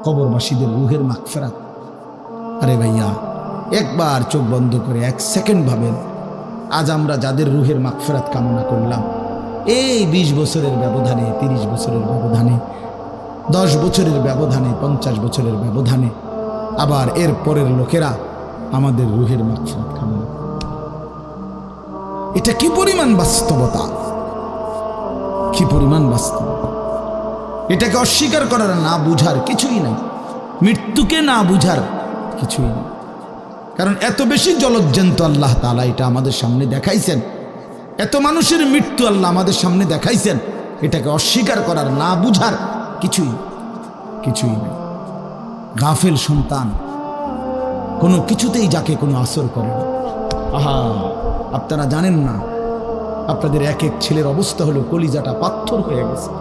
কবরবাসীদের রুহের মাগফিরাত। আরে ভাইয়া, একবার চোখ বন্ধ করে 1 সেকেন্ড ভাবেন, আজ আমরা যাদের রুহের মাগফিরাত কামনা করলাম, এই 20 বছরের ব্যবধানে, 30 বছরের ব্যবধানে, 10 বছরের ব্যবধানে, 50 বছরের ব্যবধানে, আবার এর পরের লোকেরা আমাদের রুহের মাগফিরাত কামনা করে। এটা কি পরিমাণ বাস্তবতা, কি পরিমাণ বাস্তবতা! এটাকে অস্বীকার করার, না বুঝার কিছুই নাই। মৃত্যুকে না বুঝার কিছুই নেই। কারণ এত বেশি জলজ্জান্ত আল্লাহ তাআলা এটা আমাদের সামনে দেখাইছেন, এত মানুষের মৃত্যু আল্লাহ আমাদের সামনে দেখাইছেন, এটাকে অস্বীকার করার, না বুঝার কিছুই নেই। গাফেল সন্তান কোনো কিছুতেই যাকে কোনো আসর করে না। আহা, আপনারা জানেন না, আপনাদের এক এক ছেলের অবস্থা হলো কলিজাটা পাথর হয়ে গেছে।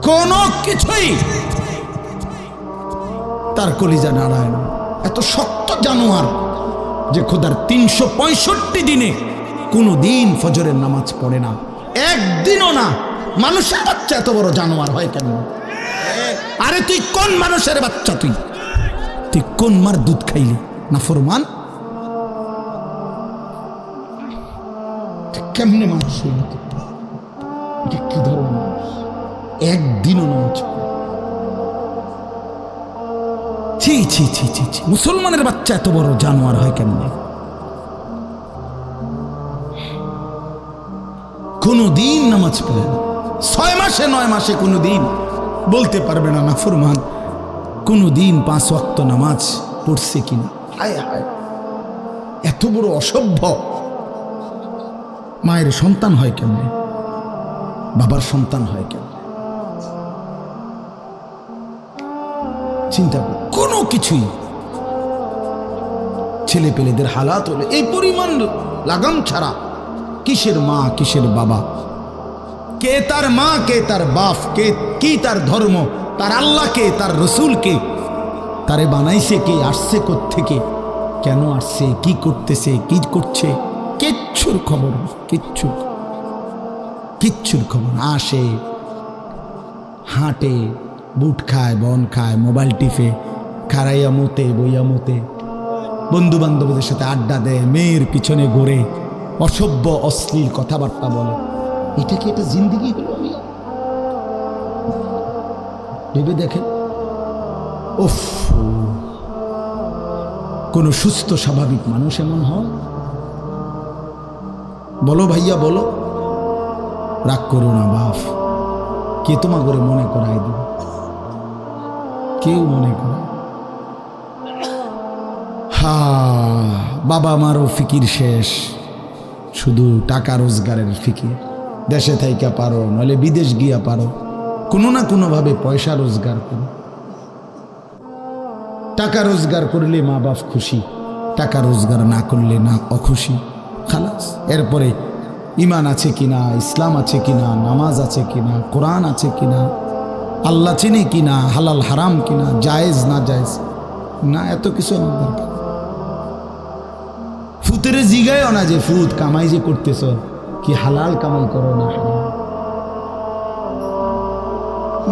কোনো কিছুই তার কলিজা নাড়ায় না। এত শক্ত জানোয়ার যে খোদার 365 দিনে কোনো দিন ফজরের নামাজ পড়ে না, একদিনও না। মানুষের বাচ্চা এত বড় জানোয়ার হয় কেন? আরে তুই কোন মানুষের বাচ্চা? তুই কোন মার দুধ খাইলি? না ফরমান, কেমনে মানুষ হইল? কি ধরনের মানুষ? একদিনও নামাজ পড়ে? ছি ছি ছি ছি ছি! মুসলমানের বাচ্চা এত বড় জানোয়ার হয় কেন? কোনো দিন নামাজ পড়ে না, 6 মাসে 9 মাসে কোনো দিন বলতে পারবে না নাফরমান কোনো দিন 5 ওয়াক্ত নামাজ পড়ছে কিনা। হায় হায়, এত বড় অসভ্য! মায়ের সন্তান হয় কেমনে? বাবার সন্তান হয় কেমনে? চিন্তা কর। কোনো কিছুই ছেলে পেলেদের হালাত হলে এই পরিমাণ লাগাম ছাড়া কিসের মা কিসের বাবা, কে তার মা কে তার বাপ, কে কি তার ধর্ম, তার আল্লাহকে, তার রসুলকে, তারে বানাইছে কে, আসছে কোত্থেকে, কেন আসছে, কি করতেছে, কি করছে, কিচ্ছুর খবর, কিচ্ছুর খবর। আসে, হাঁটে, বুট খায়, বন খায়, মোবাইল টিপে, খারাইয়া মতে, বইয়া মতে, বন্ধু বান্ধবদের সাথে আড্ডা দেয়, মেয়ের পিছনে ঘোরে, অসভ্য অশ্লীল কথাবার্তা বলে। এটা কি একটা জিন্দেগি হলো? ভেবে দেখেন। উফ, কোন সুস্থ স্বাভাবিক মানুষ এমন হয়? বলো ভাইয়া, বলো। রাগ করো না বাপ, কে তোমার করে মনে করাই দেবে? কেউ মনে করায়? হা, বাবা মারও ফিকির শেষ, শুধু টাকা রোজগারের ফিকির। দেশে থাইকা পারো, নইলে বিদেশ গিয়া পারো, কোনো না কোনো ভাবে পয়সা রোজগার করো। টাকা রোজগার করলে মা বাপ খুশি, টাকা রোজগার না করলে না অখুশি, খালাস। এরপরে ইমান আছে কিনা, ইসলাম আছে কিনা, নামাজ আছে কিনা, কোরআন আছে কিনা, আল্লাহ চিনি কিনা, হালাল হারাম কিনা, জায়েজ না জায়েজ না, এত কিছু আমার দরকার। ফুতেরে জিগায়ও না যে ফুত কামাই যে করতেছ, কি হালাল কামাই করো না হারাম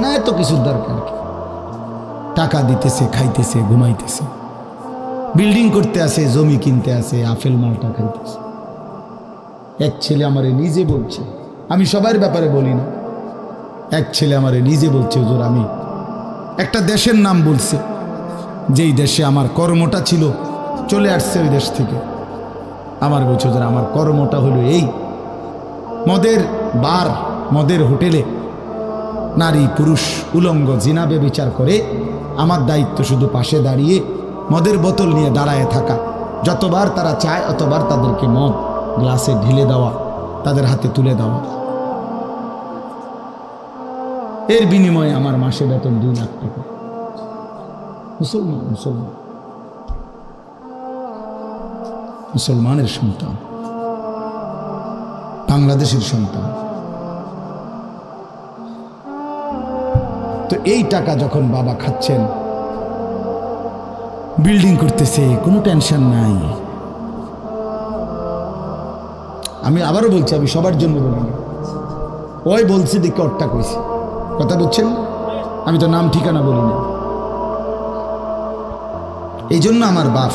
না, এত কিছুর দরকার কি? টাকা দিতেছে, খাইতেছে, ঘুমাইতেছে, বিল্ডিং করতে আসে, জমি কিনতে আসে, আফেল মালটা খাইতেছে। এক ছেলে আমারে নিজে বলছে, আমি সবার ব্যাপারে বলি না, এক ছেলে আমারে নিজে বলছে, হুজুর আমি একটা দেশের নাম বলছে, যেই দেশে আমার কর্মটা ছিল, চলে আসছে ওই দেশ থেকে। আমার বলছে, হুজুর আমার কর্মটা হলো এই, মদের বার, মদের হোটেলে নারী পুরুষ উলঙ্গ জিনাবে বিচার করে, আমার দায়িত্ব শুধু পাশে দাঁড়িয়ে মদের বোতল নিয়ে দাঁড়ায় থাকা, যতবার তারা চায় অতবার তাদেরকে মদ গ্লাসে ঢেলে দেওয়া, তাদের হাতে তুলে দেওয়া। এর বিনিময়ে আমার মাসে বেতন 2 লাখ টাকা। মুসলমানের সন্তান, বাংলাদেশের সন্তান। তো এই টাকা যখন বাবা খাচ্ছেন, বিল্ডিং করতেছে, কোনো টেনশন নাই। আমি আবারও বলছি, আমি সবার জন্য বলি না, ওই বলছি দেখে ওরটা কইছি, কথা বুঝছেন? আমি তো নাম ঠিকানা বলি না। এই জন্য আমার বাপ,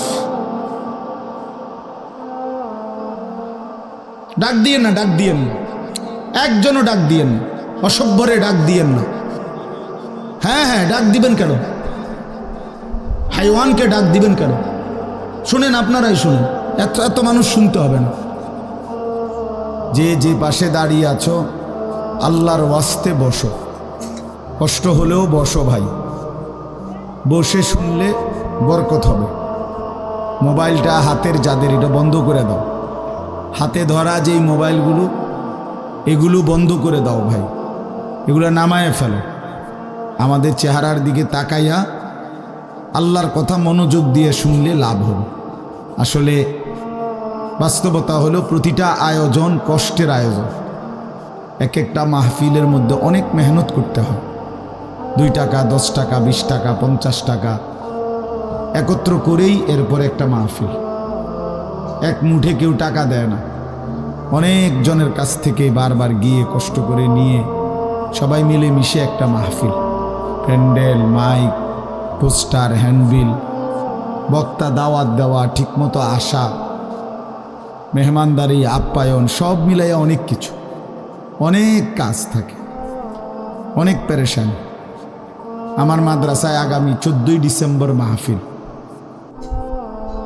ডাক দিয়েন না, ডাক দিয়েন না, একজনও ডাক দিয়েন না, অসভ্যরে ডাক দিয়েন না। হ্যাঁ হ্যাঁ, ডাক দিবেন কেন? হাইওয়ানকে ডাক দিবেন কেন? শুনেন, আপনারাই শুনেন, এত এত মানুষ শুনতে হবে না। যে যে পাশে দাঁড়িয়ে আছো, আল্লাহর ওয়াস্তে বসো, কষ্ট হলেও বসো ভাই, বসে শুনলে বরকত হবে। মোবাইলটা হাতের যাদের, এটা বন্ধ করে দাও। হাতে ধরা যেই মোবাইলগুলো, এগুলো বন্ধ করে দাও ভাই, এগুলো নামায় ফেলো। আমাদের চেহারার দিকে তাকাইয়া আল্লাহর কথা মনোযোগ দিয়ে শুনলে লাভ হবে। আসলে বাস্তবতা হলো প্রতিটা আয়োজন কষ্টের আয়োজন। এক একটা মাহফিলের মধ্যে অনেক মেহনত করতে হয়। 2 টাকা, 10 টাকা, 20 টাকা, 50 টাকা একত্র করেই এরপর একটা মাহফিল। এক মুঠে কেউ টাকা দেয় না, অনেক জনের কাছ থেকে বারবার গিয়ে কষ্ট করে নিয়ে সবাই মিলে মিশে একটা মাহফিল। প্যান্ডেল, মাইক, পোস্টার, হ্যান্ডবিল, বক্তা দাওয়াত দেওয়া, ঠিকমতো আসা, মেহমানদারি, আপ্যায়ন, সব মিলাইয়া অনেক কিছু, অনেক কাজ থাকে, অনেক পেরেশানি। আমার মাদ্রাসায় আগামী 14ই ডিসেম্বর মাহফিল।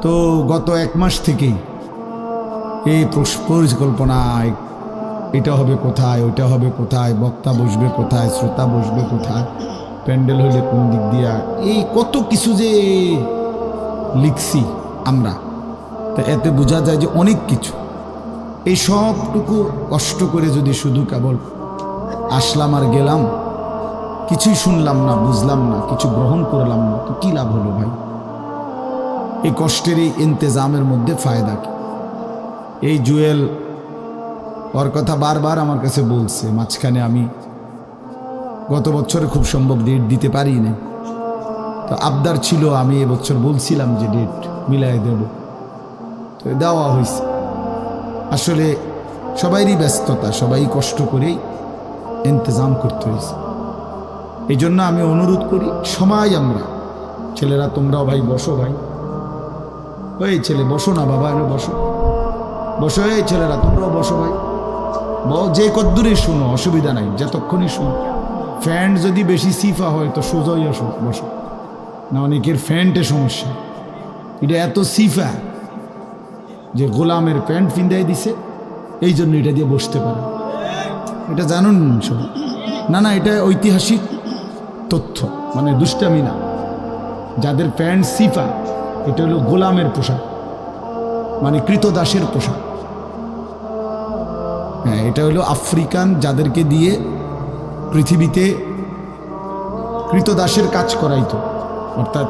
তো গত 1 মাস থেকেই এই পরিকল্পনা, এটা হবে কোথায়, ওইটা হবে কোথায়, বক্তা বসবে কোথায়, শ্রোতা বসবে কোথায়, প্যান্ডেল হইলে কোন দিক দিয়া, এই কত কিছু যে লিখছি আমরা। তো এতে বোঝা যায় যে অনেক কিছু। এই সবটুকু কষ্ট করে যদি শুধু কেবল আসলাম আর গেলাম, কিছুই শুনলাম না, বুঝলাম না, কিছু গ্রহণ করলাম না, তো কী লাভ হলো ভাই? এই কষ্টের এই ইন্তেজামের মধ্যে ফায়দা কি? এই জুয়েল ওর কথা বারবার আমার কাছে বলছে। মাঝখানে আমি গত বছরে খুব সম্ভব ডেট দিতে পারি না, তো আবদার ছিল, আমি এবছর বলছিলাম যে ডেট মিলাই দেব, তো দেওয়া হয়েছে। আসলে সবাইরই ব্যস্ততা, সবাই কষ্ট করেই ইন্তজাম করতে হয়েছে। এই জন্য আমি অনুরোধ করি, সময় আমরা ছেলেরা, তোমরাও ভাই বসো, ভাই ওই ছেলে বসো না বাবা, এনে বসো, বসো, এই ছেলেরা তোমরাও বসো ভাই, যে কদ্দুরই শুনো, অসুবিধা নাই, যতক্ষণই শুনো। ফ্যান্ট যদি বেশি সিফা হয় তো সোজাই আসো, বসো না। অনেকের ফ্যান্টে সমস্যা, এটা এত সিফা যে গোলামের প্যান্ট ফিন্দাই দিছে, এই জন্য এটা দিয়ে বসতে পারে। এটা জানুন সব? না না, এটা ঐতিহাসিক তথ্য, মানে দুষ্টামি না। যাদের প্যান্ট সিফা, এটা হলো গোলামের পোশাক, মানে কৃতদাসের পোশাক। হ্যাঁ, এটা হলো আফ্রিকান, যাদেরকে দিয়ে পৃথিবীতে কৃতদাসের কাজ করাইতো, অর্থাৎ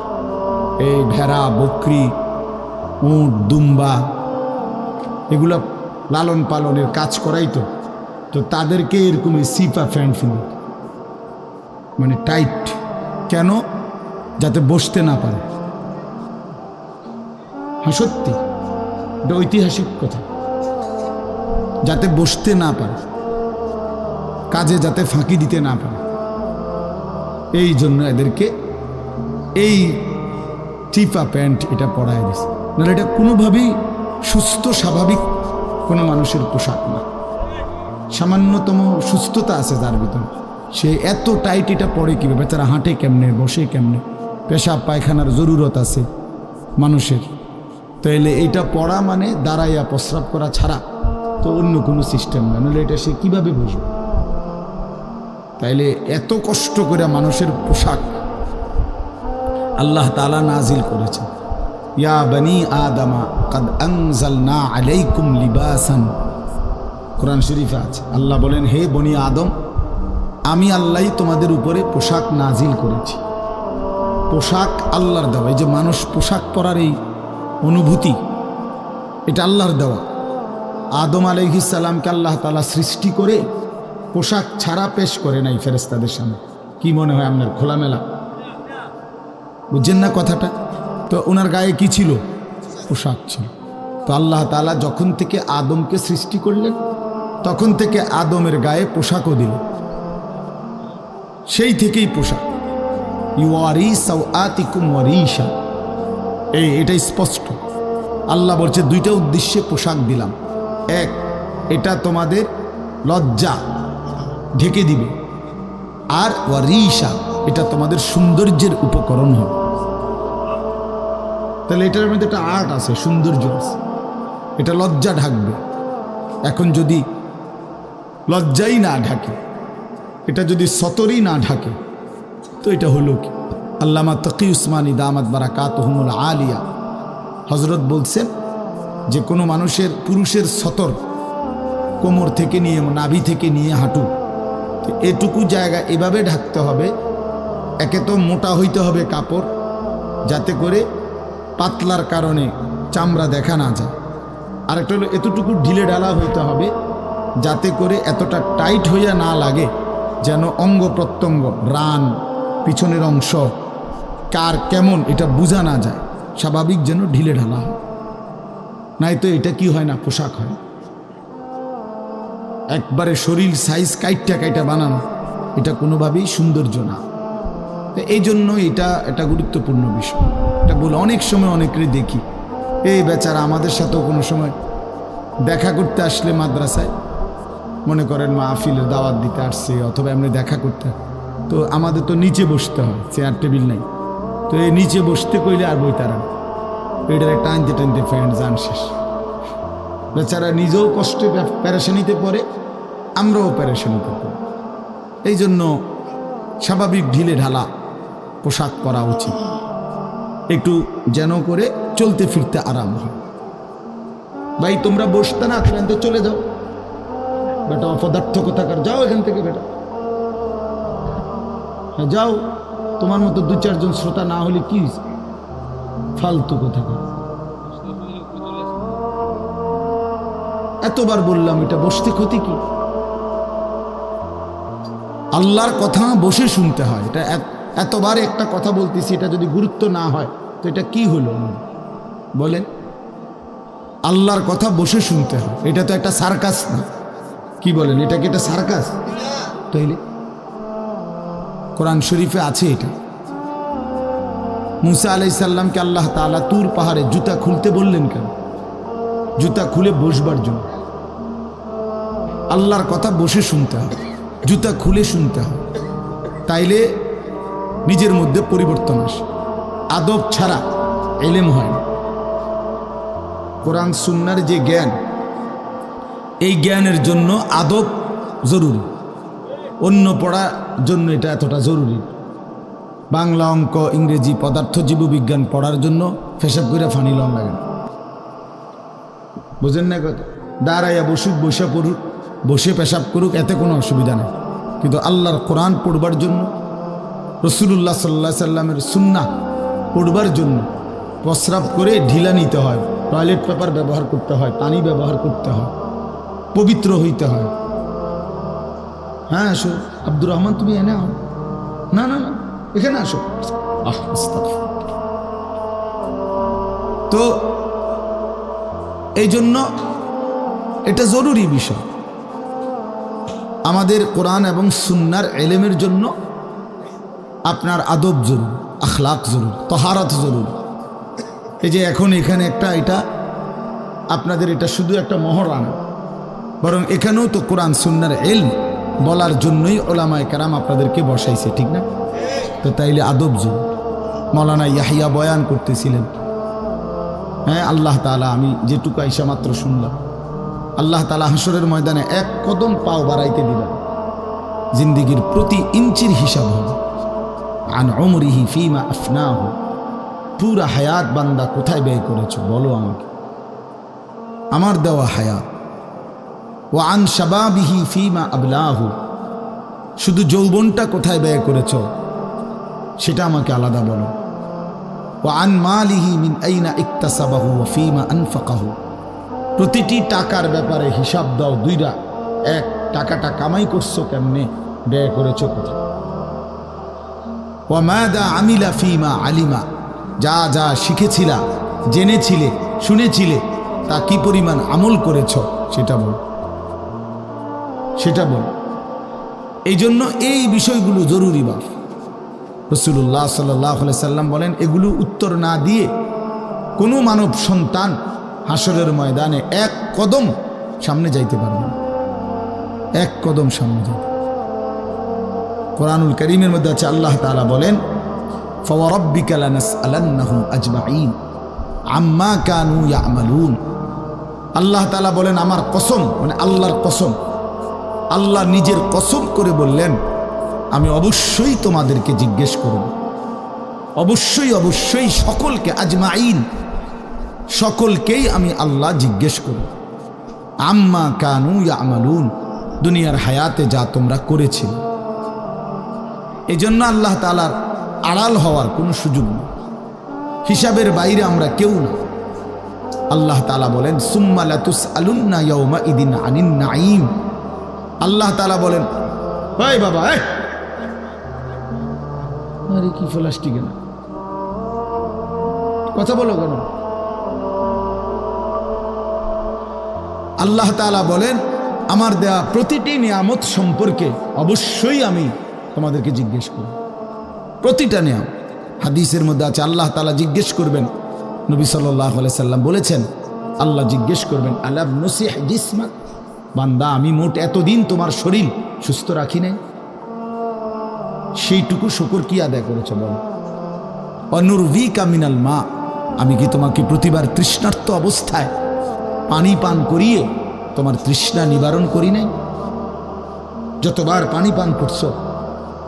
এই ভেড়া, বকরি, উট, দুম্বা, এগুলো লালন পালনের কাজ করাইতো। তো তাদেরকে এরকম সিফা প্যান্ট ফিরে, মানে টাইট, কেন? যাতে বসতে না পারে। হ্যাঁ সত্যি, এটা ঐতিহাসিক কথা, যাতে বসতে না পারে, কাজে যাতে ফাঁকি দিতে না পারে, এই জন্য এদেরকে এই চিপা প্যান্ট এটা পরায় দিছে। নাহলে এটা কোনোভাবেই সুস্থ স্বাভাবিক কোনো মানুষের পোশাক না। সামান্যতম সুস্থতা আছে যার ভিতরে, সে এত টাইট এটা পরে কীভাবে? বেচারা হাঁটে কেমনে, বসে কেমনে, পেশাব পায়খানার জরুরত আছে মানুষের। তাইলে এইটা পড়া মানে দাঁড়াইয়া প্রস্রাব করা ছাড়া তো অন্য কোনো সিস্টেম না, নাহলে এটা সে কীভাবে বসবে? তাইলে এত কষ্ট করে মানুষের পোশাক আল্লাহ তাআলা নাজিল করেছেন। ইয়া বনি আদমা কাদ আনজালনা আলাইকুম লিবাসান, কোরআন শরীফে আছে। আল্লাহ বলেন, হে বনি আদম, আমি আল্লাহই তোমাদের উপরে পোশাক নাজিল করেছি। পোশাক আল্লাহর দেওয়া। এই যে মানুষ পোশাক পরার এই অনুভূতি, এটা আল্লাহর দেওয়া। আদম আলাইহিস সালামকে আল্লাহ তাআলা সৃষ্টি করে পোশাক ছাড়া পেশ করে নাই ফেরেশতাদের সামনে। কি মনে হয় আপনার? খোলামেলা, বুঝছেন না কথাটা? তো ওনার গায়ে কি ছিল? পোশাক ছিল। তো আল্লাহ তাআলা যখন থেকে আদমকে সৃষ্টি করলেন, তখন থেকে আদমের গায়ে পোশাকও দিল, সেই থেকেই পোশাক। ইউয়ারি সাওআতিকুম ওয়ারিশা। এটা স্পষ্ট। আল্লাহ বলছে দুইটা উদ্দেশ্যে পোশাক দিলাম। এক, এটা তোমাদের লজ্জা ঢেকে দিবে, আর ওয়ারিশা, এটা তোমাদের সৌন্দর্যের উপকরণ হবে। তাহলে এটার মধ্যে একটা আর্ট আছে, সৌন্দর্য আছে। এটা লজ্জা ঢাকবে। এখন যদি লজ্জাই না ঢাকে, এটা যদি সতরই না ঢাকে, তো এটা হলো কি? আল্লামা তকি উসমানী দামাত বারাকাতুহুমুল আলিয়া হজরত বলছেন যে কোনো মানুষের, পুরুষের সতর কোমর থেকে নিয়ে, নাভি থেকে নিয়ে হাঁটু, তো এটুকু জায়গা এভাবে ঢাকতে হবে। একে তো মোটা হইতে হবে কাপড়, যাতে করে পাতলার কারণে চামড়া দেখা না যায়। আরেকটা হলো এতটুকু ঢিলে ঢালা হইতে হবে, যাতে করে এতটা টাইট হইয়া না লাগে, যেন অঙ্গ প্রত্যঙ্গ, রান, পিছনের অংশ কার কেমন এটা বোঝা না যায়। স্বাভাবিক যেন ঢিলে ঢালা হয়, নাই তো এটা কি হয় না, পোশাক হয়। একবারে শরীর সাইজ কাইটা বানানো, এটা কোনোভাবেই সৌন্দর্য না। এই জন্য এটা গুরুত্বপূর্ণ বিষয়। এটা বলে অনেক সময় অনেকেরই দেখি, এই বেচারা আমাদের সাথেও কোনো সময় দেখা করতে আসলে মাদ্রাসায়, মনে করেন মাহফিলের দাওয়াত দিতে আসছে অথবা এমনি দেখা করতে, তো আমাদের তো নিচে বসতে হয়, চেয়ার টেবিল নাই। তো এই নিচে বসতে কইলে আর বই তারা এটার টানতে টানতে ফ্যান যান শেষ। বেচারা নিজেও কষ্টে প্যারেশানিতে পড়ে, আমরাও প্যারেশানিতে পড়ি। এই জন্য স্বাভাবিক ঢিলে ঢালা পোশাক পরা উচিত, একটু যেন করে চলতে ফিরতে আরাম হয়। ভাই তোমরা বসতে না, তো চলে যাও বেটা, অপদার্থ কোথাকার, যাও এখান থেকে বেটা, হ্যাঁ যাও। তোমার মতো দু চারজন শ্রোতা না হলে কি ফালতু কোথাকার। এতবার বললাম এটা বসতে ক্ষতি কি? আল্লাহর কথা বসে শুনতে হয়। এটা এতবার একটা কথা বলতেছি, এটা যদি গুরুত্ব না হয় তো এটা কি হলো বলেন? আল্লাহর কথা বসে শুনতে হয়, এটা তো একটা সার্কাস না। কি বলেন, এটা কি একটা সার্কাস? তাইলে কোরআন শরীফে আছে এটা। মুসা আলাইহিস সালামকে আল্লাহ তাআলা তুর পাহাড়ে জুতা খুলতে বললেন কেন? জুতা খুলে বসবার জন্য। আল্লাহর কথা বসে শুনতে হয়, জুতা খুলে শুনতে হয়, তাইলে নিজের মধ্যে পরিবর্তন আসে। আদব ছাড়া ইলম হয় না। কোরআন সুন্নাহর যে জ্ঞান, এই জ্ঞানের জন্য আদব জরুরি। অন্য পড়ার জন্য এটা এতটা জরুরি। বাংলা, অঙ্ক, ইংরেজি, পদার্থ, জীববিজ্ঞান পড়ার জন্য ফেসাব করে ফানি লং লাগে না। বুঝেন না কথা? দাঁড়াইয়া বসুক, বসে পড়ুক, বসে পেশাব করুক, এতে কোনো অসুবিধা নেই। কিন্তু আল্লাহর কোরআন পড়বার জন্য, রাসূলুল্লাহ সাল্লাল্লাহু আলাইহি সাল্লামের সুন্নাহ পড়বার জন্য প্রস্রাব করে ঢিলা নিতে হয়, টয়লেট পেপার ব্যবহার করতে হয়, পানি ব্যবহার করতে হয়, পবিত্র হইতে হয়। হ্যাঁ আসো আব্দুর রহমান, তুমি এনে আও। না না না, এখানে আসো। তো এই জন্য এটা জরুরি বিষয়। আমাদের কোরআন এবং সুন্নাহর ইলমের জন্য আপনার আদব জরুরি, আখলাক জরুরি, তাহারাত জরুরি। এই যে এখন এখানে একটা, এটা আপনাদের এটা শুধু একটা মহড়া না, বরং এখানেও তো কোরআন সুন্নাহর ইলম বলার জন্যই ওলামায়ে কেরাম আপনাদেরকে বসাইছে, ঠিক না? তো তাইলে আদব জরুরি। মাওলানা ইয়াহিয়া বয়ান করতেছিলেন, হ্যাঁ আল্লাহ তাআলা, আমি যেটুকু আইসা মাত্র শুনলাম, আল্লাহ তাআলা হাসরের ময়দানে এক কদম পাও বাড়াইতে দিবেন, জিন্দিগির প্রতি ইঞ্চির হিসাব হবে। আন উমরিহি ফিমা আফনাহু, পুরা হায়াত বান্দা কোথায় ব্যয় করেছো বলো আমাকে, আমার দেওয়া হায়াত। ওয়া আন শাবাবিহি ফিমা আবলাহু, শুধু যৌবনটা কোথায় ব্যয় করেছো সেটা আমাকে আলাদা বলো। ওয়া আন মালিহি মিন আইনা ইকতাসাবাহু ওয়া ফিমা আনফাকাহু, প্রতিটি টাকার ব্যাপারে হিসাব দাও দুইটা। এক, টাকাটা কামাই করছো কেমনে, ব্যয় করেছো কোথায়। ওয়া মাদা আমিলা ফিমা আলিমা, যা যা শিখেছিলা, জেনেছিলে, শুনেছিলে, তা কি পরিমাণ আমল করেছো সেটা বল, সেটা বল। এই জন্য এই বিষয়গুলো জরুরি। বাপ রাসূলুল্লাহ সাল্লাল্লাহু আলাইহি সাল্লাম বলেন, এগুলো উত্তর না দিয়ে কোনো মানব সন্তান হাসরের ময়দানে এক কদম সামনে যাইতে পারবে না, এক কদম সামনে যাইতে। কোরআনুল কারীমের মধ্যে আছে, আল্লাহ তাআলা বলেন, ফাওয়ারাব্বিকা লানাসআলান্নাহুম আজমাঈন আম্মা কানু ইয়ামালুন। আল্লাহ তাআলা বলেন, আমার কসম, মানে আল্লাহর কসম, আল্লাহ নিজের কসম করে বললেন, আমি অবশ্যই তোমাদেরকে জিজ্ঞেস করব, অবশ্যই অবশ্যই সকলকে, আজমাইন, সকলকেই আমি আল্লাহ জিজ্ঞেস করব, আম্মা কানু ইয়ামালুন, দুনিয়ার হায়াতে যা তোমরা করেছিলে। এই জন্য আল্লাহ তাআলার আড়াল হওয়ার কোনো সুযোগ নেই, হিসাবের বাইরে আমরা কেউ না। আল্লাহ তাআলা বলেন, সুম্মা লাতুসআলুন্না ইয়াউমা ইদিন আনিন নাঈম। আল্লাহ তাআলা বলেন, ভাই বাবা, আরে কি ফলাস্টিক না, কথা বলো কেন? আল্লাহ তাআলা বলেন, আমার দেয়া প্রতিটি নিয়ামত সম্পর্কে অবশ্যই আমি তোমাদেরকে জিজ্ঞেস করব, প্রতিটা নিয়ামত। হাদিসের মধ্যে আছে, আল্লাহ তাআলা জিজ্ঞেস করবেন, নবী সাল্লাল্লাহু আলাইহি সাল্লাম বলেছেন, আল্লাহ জিজ্ঞেস করবেন, আলাম নসিহ জিসমাক, বান্দা আমি মোট এতদিন তোমার শরীর সুস্থ রাখি নাই, সেইটুকু শুকর কি আদায় করেছ বল? অনুরভিকা মিনাল মা, আমি কি তোমাকে প্রতিবার তৃষ্ণার্ত অবস্থায় পানি পান করিয়ে তোমার তৃষ্ণা নিবারণ করি নাই? যতবার পানি পান করছো,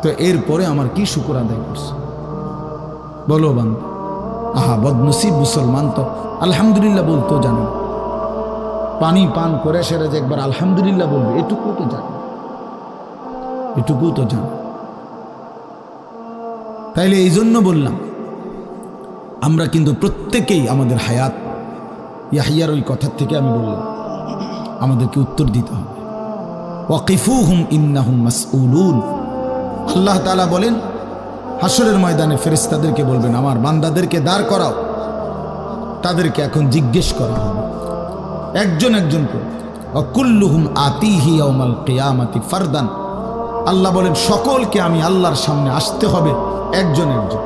তো এরপরে আমার কি শুকর আদায় করছো বলো বান্দা? আহা বদনসিব মুসলমান তো আলহামদুলিল্লাহ বলতো জানে, পানি পান করে সেটা যে একবার আলহামদুলিল্লাহ বলবে, এটুকু তো জানে, এটুকু তো জানে। তাইলে এই জন্য বললাম, আমরা কিন্তু প্রত্যেকেই আমাদের হায়াত, ইয়াহিয়ার ওই কথার থেকে আমি বললাম, আমাদেরকে উত্তর দিতে হবে। ওয়াকিফুহুম ইন্নাহুম মাসউলুন। আল্লাহ তাআলা বলেন, হাসরের ময়দানে ফেরেশতাদেরকে বলবেন, আমার বান্দাদেরকে দাঁড় করাও, তাদেরকে এখন জিজ্ঞেস করা হবে একজন একজন করে। ওয়াকুল্লুহুম আতিহি ইয়াউমাল কিয়ামাতি ফারদান। আল্লাহ বলেন, সকলকে আমি আল্লাহর সামনে আসতে হবে একজন একজন।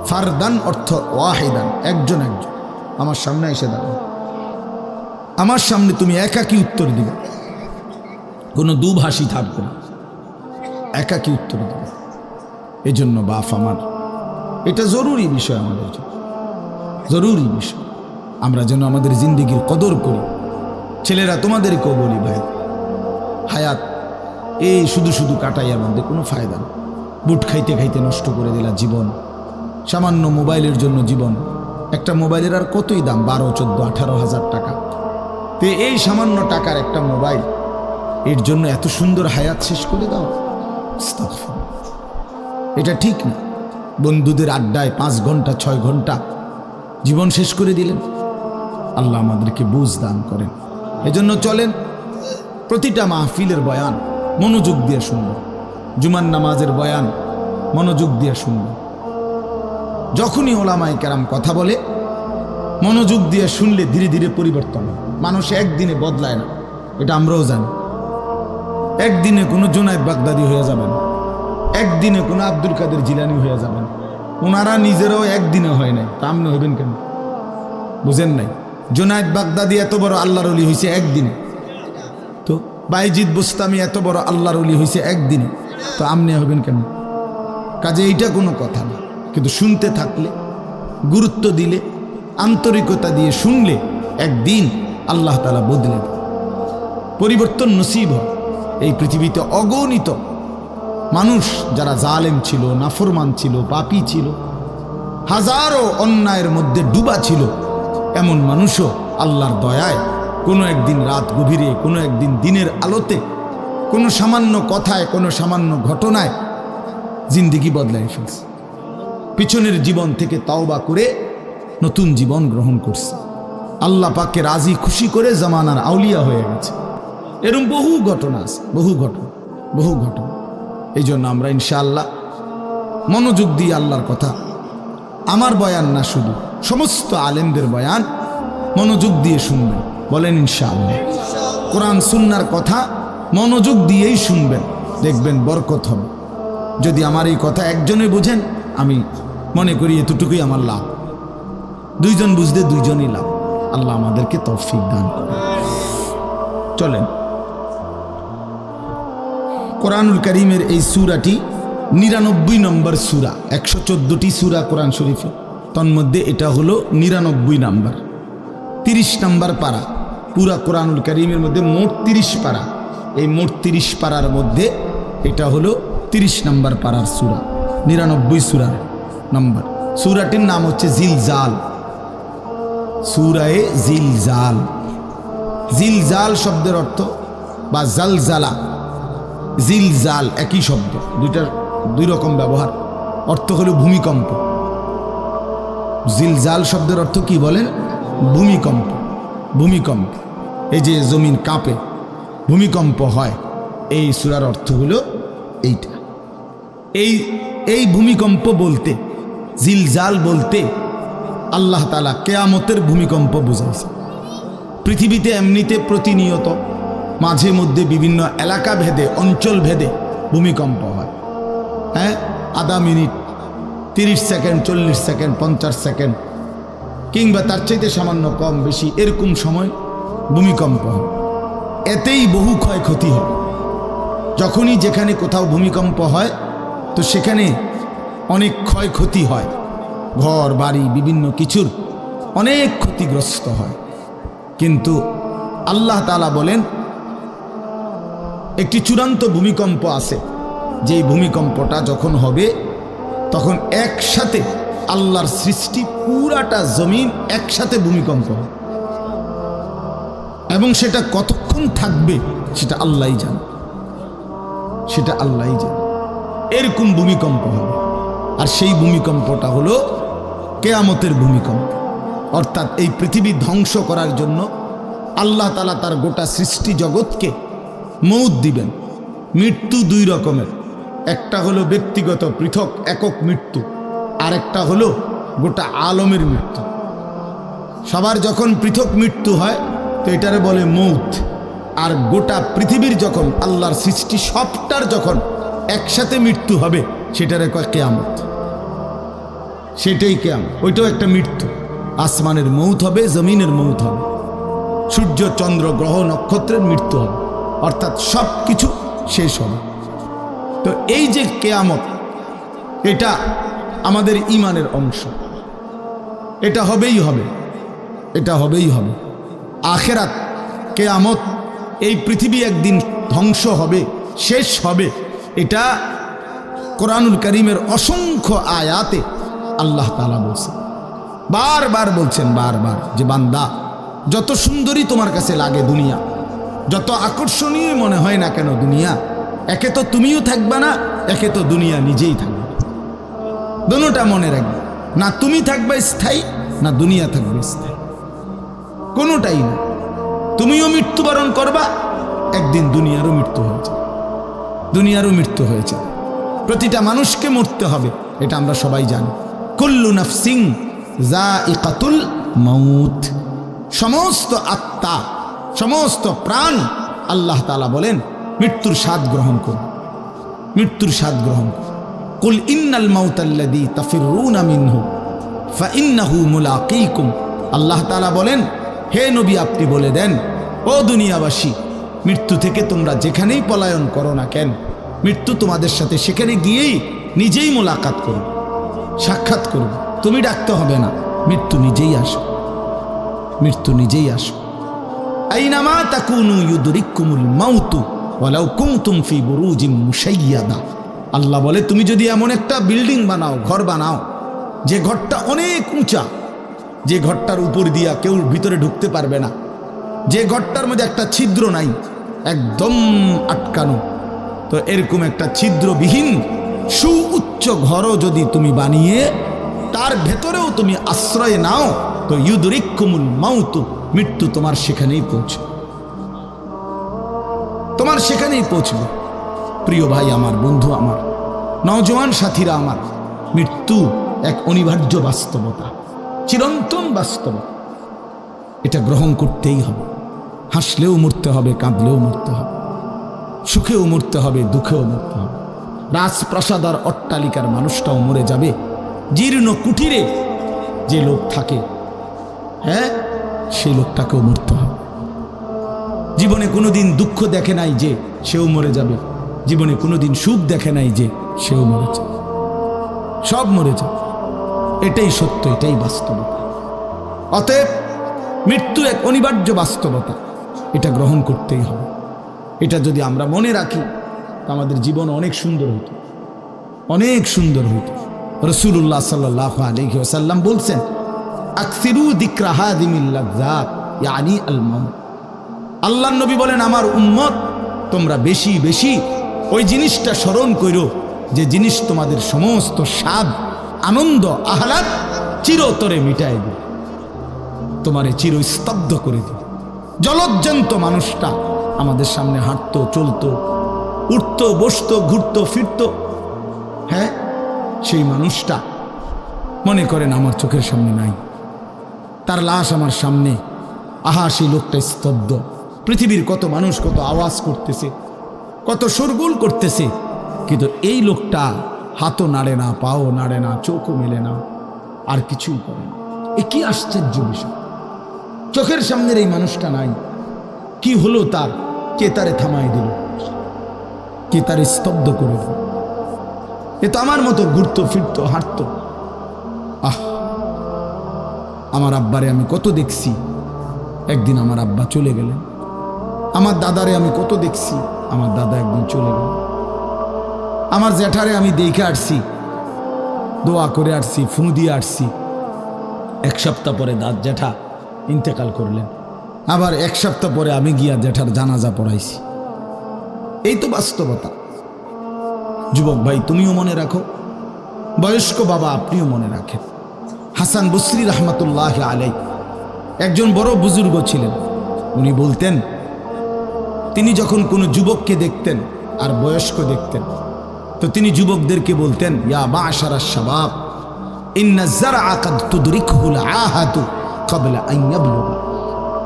ফারদান অর্থ ওয়াহিদান, একজন একজন আমার সামনে এসে দাঁড়াও, আমার সামনে তুমি একাকী উত্তর দিবে, কোনো দুভাষী থাকবে না, একাকী উত্তর দিবে। এজন্য বাপ আমার, এটা জরুরি বিষয়, আমাদের জন্য জরুরি বিষয়, আমরা যেন আমাদের জিন্দেগির কদর করি। ছেলেরা তোমাদেরকেও বলি, ভাই হায়াত এই শুধু শুধু কাটাইয়ার মধ্যে কোনো ফায়দা নেই। বুট খাইতে খাইতে নষ্ট করে দিলা জীবন, সামান্য মোবাইলের জন্য জীবন। একটা মোবাইলের আর কতই দাম, 12, 14, 18 হাজার টাকা। তো এই সামান্য টাকার একটা মোবাইল, এর জন্য এত সুন্দর হায়াত শেষ করে দাও, এটা ঠিক না। বন্ধুদের আড্ডায় 5 ঘন্টা 6 ঘন্টা জীবন শেষ করে দিলেন। আল্লাহ আমাদেরকে বুঝ দান করেন। এজন্য চলেন, প্রতিটা মাহফিলের বয়ান মনোযোগ দিয়ে শুনবেন, জুমার নামাজের বয়ান মনোযোগ দিয়ে শুনবেন। যখনই ওলামায়ে কেরাম কথা বলে, মনোযোগ দিয়ে শুনলে ধীরে ধীরে পরিবর্তন হয়। মানুষ একদিনে বদলায় না, এটা আমরাও জানি। একদিনে কোনো জুনায়েদ বাগদাদি হয়ে যাবেন, একদিনে কোনো আব্দুল কাদের জিলানি হয়ে যাবেন। ওনারা নিজেরাও একদিনে হয় নাই, তা আপনি হইবেন কেন? বুঝেন নাই? জুনায়েদ বাগদাদি এত বড় আল্লাহর ওলি হয়েছে একদিনে, তো বাইজিদ বুস্তামি এত বড় আল্লাহর ওলি হয়েছে একদিনে, তো আপনি হবেন কেন? কাজে এইটা কোনো কথা না। কিন্তু শুনতে থাকলে, গুরুত্ব দিলে, আন্তরিকতা দিয়ে শুনলে, একদিন আল্লাহ তাআলা বদলে দেন, পরিবর্তন নসিব হয়। এই পৃথিবীতে অগণিত মানুষ যারা জালেম ছিল, নাফরমান ছিল, পাপী ছিল, হাজারো অন্যায়ের মধ্যে ডুবা ছিল, এমন মানুষও আল্লাহর দয়ায় কোনো একদিন রাত গভীরে, কোনো একদিন দিনের আলোতে, কোনো সামান্য কথায়, কোনো সামান্য ঘটনায় জিন্দেগি বদলায় ফেলছে। পিছনের জীবন থেকে তাওবা করে নতুন জীবন গ্রহণ করছে, আল্লাহ পাককে রাজি খুশি করে জামানার আউলিয়া হয়ে গেছে। এরকম বহু ঘটনা আছে, বহু ঘটনা, বহু ঘটনা। এই জন্য আমরা ইনশাআল্লাহ মনোযোগ দিয়ে আল্লাহর কথা, আমার বয়ান না শুধু, সমস্ত আলেমদের বয়ান মনোযোগ দিয়ে শুনবেন। বলেন ইনশাআল্লাহ। কোরআন সুন্নাহর কথা মনোযোগ দিয়েই শুনবেন, দেখবেন বরকত হবে। যদি আমার এই কথা একজনে বুঝেন, আমি মনে করি এতটুকুই আমার লাভ। দুইজন বুঝলে দুইজনই লাভ। আল্লাহ আমাদেরকে তৌফিক দান করে। চলেন, কোরআনুল কারীমের এই সূরাটি 99 নম্বর সূরা। 114টি সূরা কোরআন শরীফে, তন্মধ্যে এটা হলো 99 নম্বর। 30 নম্বর পারা। পুরা কোরআনুল কারীমের মধ্যে মোট 30 পারা। এই মোট 30 পারার মধ্যে এটা হলো 30 নম্বর পারার সূরা, 99 সূরার নম্বর। সূরাটির নাম হচ্ছে জিলজাল, সূরায়ে জিলজাল। জিলজাল শব্দের অর্থ বা জালজালা, জিলজাল একই শব্দ, দুইটার দুই রকম ব্যবহার। অর্থ হলো ভূমিকম্প। জিলজাল শব্দের অর্থ কি বলেন? ভূমিকম্প। ভূমিকম্প, এই যে জমিন কাঁপে, ভূমিকম্প হয়, এই সূরার অর্থ হলো এইটা। এই ভূমিকম্প বলতে, জিলজাল বলতে আল্লাহ তাআলা কিয়ামতের ভূমিকম্প বুঝাইছে। পৃথিবীতে এমনিতে প্রতিনিয়ত মাঝে মধ্যে বিভিন্ন এলাকা ভেদে, অঞ্চল ভেদে ভূমিকম্প হয়। হ্যাঁ, আধা মিনিট, 30 সেকেন্ড, 40 সেকেন্ড, 50 সেকেন্ড, কিংবা তার চাইতে সামান্য কম বেশি এরকম সময় ভূমিকম্প হয়। এতেই বহু ক্ষয়ক্ষতি হয়। যখনই যেখানে কোথাও ভূমিকম্প হয় তো সেখানে অনেক ক্ষয়ক্ষতি হয়, ঘর বাড়ি বিভিন্ন কিছুর অনেক ক্ষতিগ্রস্ত হয়। কিন্তু আল্লাহ তাআলা বলেন একটি চূড়ান্ত ভূমিকম্প আছে, যেই ভূমিকম্পটা যখন হবে তখন একসাথে আল্লাহর সৃষ্টি পুরাটা জমিন একসাথে ভূমিকম্প হবে, এবং সেটা কতক্ষণ থাকবে সেটা আল্লাহই জানে, সেটা আল্লাহই জানে। এরকম ভূমিকম্প হবে, আর সেই ভূমিকম্পটা হলো কিয়ামতের ভূমিকম্প। অর্থাৎ এই পৃথিবী ধ্বংস করার জন্য আল্লাহ তাআলা তার গোটা সৃষ্টি জগৎকে মউত দিবেন। মৃত্যু দুই রকমের, একটা হলো ব্যক্তিগত পৃথক একক মৃত্যু, আর একটা হলো গোটা আলমের মৃত্যু। সবার যখন পৃথক মৃত্যু হয় তো এটারে বলে মউত, আর গোটা পৃথিবীর যখন আল্লাহর সৃষ্টি সবটার যখন একসাথে মৃত্যু হবে সেটারে কয় কিয়ামত। সেটাই কিয়ামত, ওইটাও একটা মৃত্যু। আসমানের মউত হবে, জমিনের মউত হবে, সূর্য চন্দ্র গ্রহ নক্ষত্রের মৃত্যু হবে, অর্থাৎ সব কিছু শেষ হবে। তো এই যে কিয়ামত, এটা আমাদের ঈমানের অংশ, এটা হবেই হবে, এটা হবেই হবে। আখিরাত, কিয়ামত, এই পৃথিবী একদিন ধ্বংস হবে, শেষ হবে, এটা কোরআনুল কারীমের অসংখ্য আয়াতে আল্লাহ তাআলা বলছেন, বারবার বলছেন, বারবার, যে বান্দা যত সুন্দরী তোমার কাছে লাগে দুনিয়া, যত আকর্ষণীয় মনে হয় না কেন দুনিয়া, একে তো তুমিও থাকবে না, একে তো দুনিয়া নিজেই থাকবে। দুটোটা মনে রাখবে, না তুমি থাকবে স্থায়ী, না দুনিয়া থাকবে স্থায়ী, কোনোটাই না। তুমিও মৃত্যুবরণ করবা, একদিন দুনিয়ারও মৃত্যু হয়েছে, দুনিয়ারও মৃত্যু হয়েছে। প্রতিটা মানুষকে মরতে হবে, এটা আমরা সবাই জানি। কুল্লু নাফসিন যায়িকাতুল মাউত, সমস্ত আত্মা, সমস্ত প্রাণ, আল্লাহ তাআলা বলেন মৃত্যুর স্বাদ গ্রহণ করুন, মৃত্যুর স্বাদ গ্রহণ করুন। কুল ইন্নাল মাউতাল্লাযী তাফিরুনা মিনহু ফাইন্নাহু মুলাকীকুম। আল্লাহ তাআলা বলেন, হে নবী আপনি বলে দেন, ও দুনিয়াবাসী, মৃত্যু থেকে তোমরা যেখানেই পলায়ন করো না কেন, মৃত্যু তোমাদের সাথে সেখানে গিয়েই নিজেই মোলাকাত করো, সাক্ষাৎ করো। তুমি ডাকতে হবে না, মৃত্যু নিজেই আসো, মৃত্যু নিজেই আসো। আইনামা তাকুনু ইউদরিকুমুল মাউতু ওয়ালাউ কুনতুম ফি বুরুজিম মুশাইয়াদা। আল্লাহ বলে, তুমি যদি এমন একটা বিল্ডিং বানাও, ঘর বানাও, যে ঘরটা অনেক উঁচা, যে ঘরটার উপর দিয়া কেউ ভিতরে ঢুকতে পারবে না, যে ঘরটার মধ্যে একটা ছিদ্র নাই, একদম আটকানো, তো এরকম একটা ছিদ্রবিহীন সুউচ্চ ঘরও যদি তুমি বানিয়ে তার ভেতরেও তুমি আশ্রয় নাও, তো ইউদরিকুমুল মাউতু, মৃত্যু তোমার সেখানেই পৌঁছবে, তোমার সেখানেই পৌঁছবে। প্রিয় ভাই আমার, বন্ধু আমার, নওজোয়ান সাথীরা আমার, মৃত্যু এক অনিবার্য বাস্তবতা, চিরন্তন বাস্তবতা। এটা গ্রহণ করতেই হবে। হাসলেও মরতে হবে, কাঁদলেও মরতে হবে, সুখেও মরতে হবে, দুঃখেও মরতে হবে। রাজপ্রাসাদ আর অট্টালিকার মানুষটাও মরে যাবে। জীর্ণ কুঠিরে যে লোক থাকে, হ্যাঁ, সেই লোকটাকেও মরতে হবে। জীবনে কোনোদিন দুঃখ দেখে নাই যে সেও মরে যাবে, জীবনে কোনোদিন সুখ দেখে নাই যে সেও মরে যাবে, সব মরে যাবে। এটাই সত্য, এটাই বাস্তবতা। অতএব মৃত্যু এক অনিবার্য বাস্তবতা, এটা গ্রহণ করতেই হবে। এটা যদি আমরা মনে রাখি আমাদের জীবন অনেক সুন্দর হইত, অনেক সুন্দর হইত। রাসূলুল্লাহ সাল্লাল্লাহু আলাইহি ওয়াসাল্লাম বলছেন, আকসিরু যিকরা হাদিমিল লাযযাত ইয়ানি আল মাউত। আল্লাহর নবী বলেন, আমার উম্মত তোমরা বেশি বেশি ওই জিনিসটা স্মরণ করো যে জিনিস তোমাদের সমস্ত স্বাদ, আনন্দ, আহ্লাদ চিরতরে মিটায় দিবে, তোমারে চিরস্তব্ধ করে দিবে। জলজ্জান্ত মানুষটা আমাদের সামনে হাঁটতো, চলতো, উঠতো, বসতো, ঘুরতো, ফিরতো, হ্যাঁ, সেই মানুষটা মনে করেন আমার চোখের সামনে নাই, তার লাশ আমার সামনে, আহা সেই লোকটা স্তব্ধ। পৃথিবীর কত মানুষ কত আওয়াজ করতেছে, কত শোরগোল করতেছে, কিন্তু এই লোকটা হাতও নাড়ে না, পাও নাড়ে না, চোখও মেলে না, আর কিছুই করে না। এ কি আশ্চর্য বিষয়! চোখের সামনের এই মানুষটা নাই, কি হলো তার? কে তারে থামাই দিল? কে তারে স্তব্ধ করে দিল? এ তো আমার মতো ঘুরতো, ফিরতো, হাঁটতো। আহ, আমার আব্বারে আমি কত দেখছি, একদিন আমার আব্বা চলে গেলেন। আমার দাদারে আমি কত দেখছি, আমার দাদা একদিন চলে গেল। আমার জ্যাঠারে আমি দেখে আসছি, দোয়া করে আসছি, ফু দিয়ে আসছি। এক সপ্তাহ পরে জ্যাঠা ইন্তেকাল করলেন, আবার এক সপ্তাহ পরে আমি গিয়া জ্যাঠার জানাজা পড়াইছি। এই তো বাস্তবতা। যুবক ভাই, তুমিও মনে রাখো, বয়স্ক বাবা আপনিও মনে রাখেন। হাসান বসরি রহমতুল্লাহ আলাই একজন বড় বুজুর্গ ছিলেন। উনি বলতেন, তিনি যখন কোনো যুবককে দেখতেন আর বয়স্ক দেখতেন, তো তিনি যুবকদেরকে বলতেন, ইয়া মা'শারাশ শাবাব ইন্না যারআ কাদ তুদরিকুল আহাতু ক্বাবলা আন ইয়াবলুগা।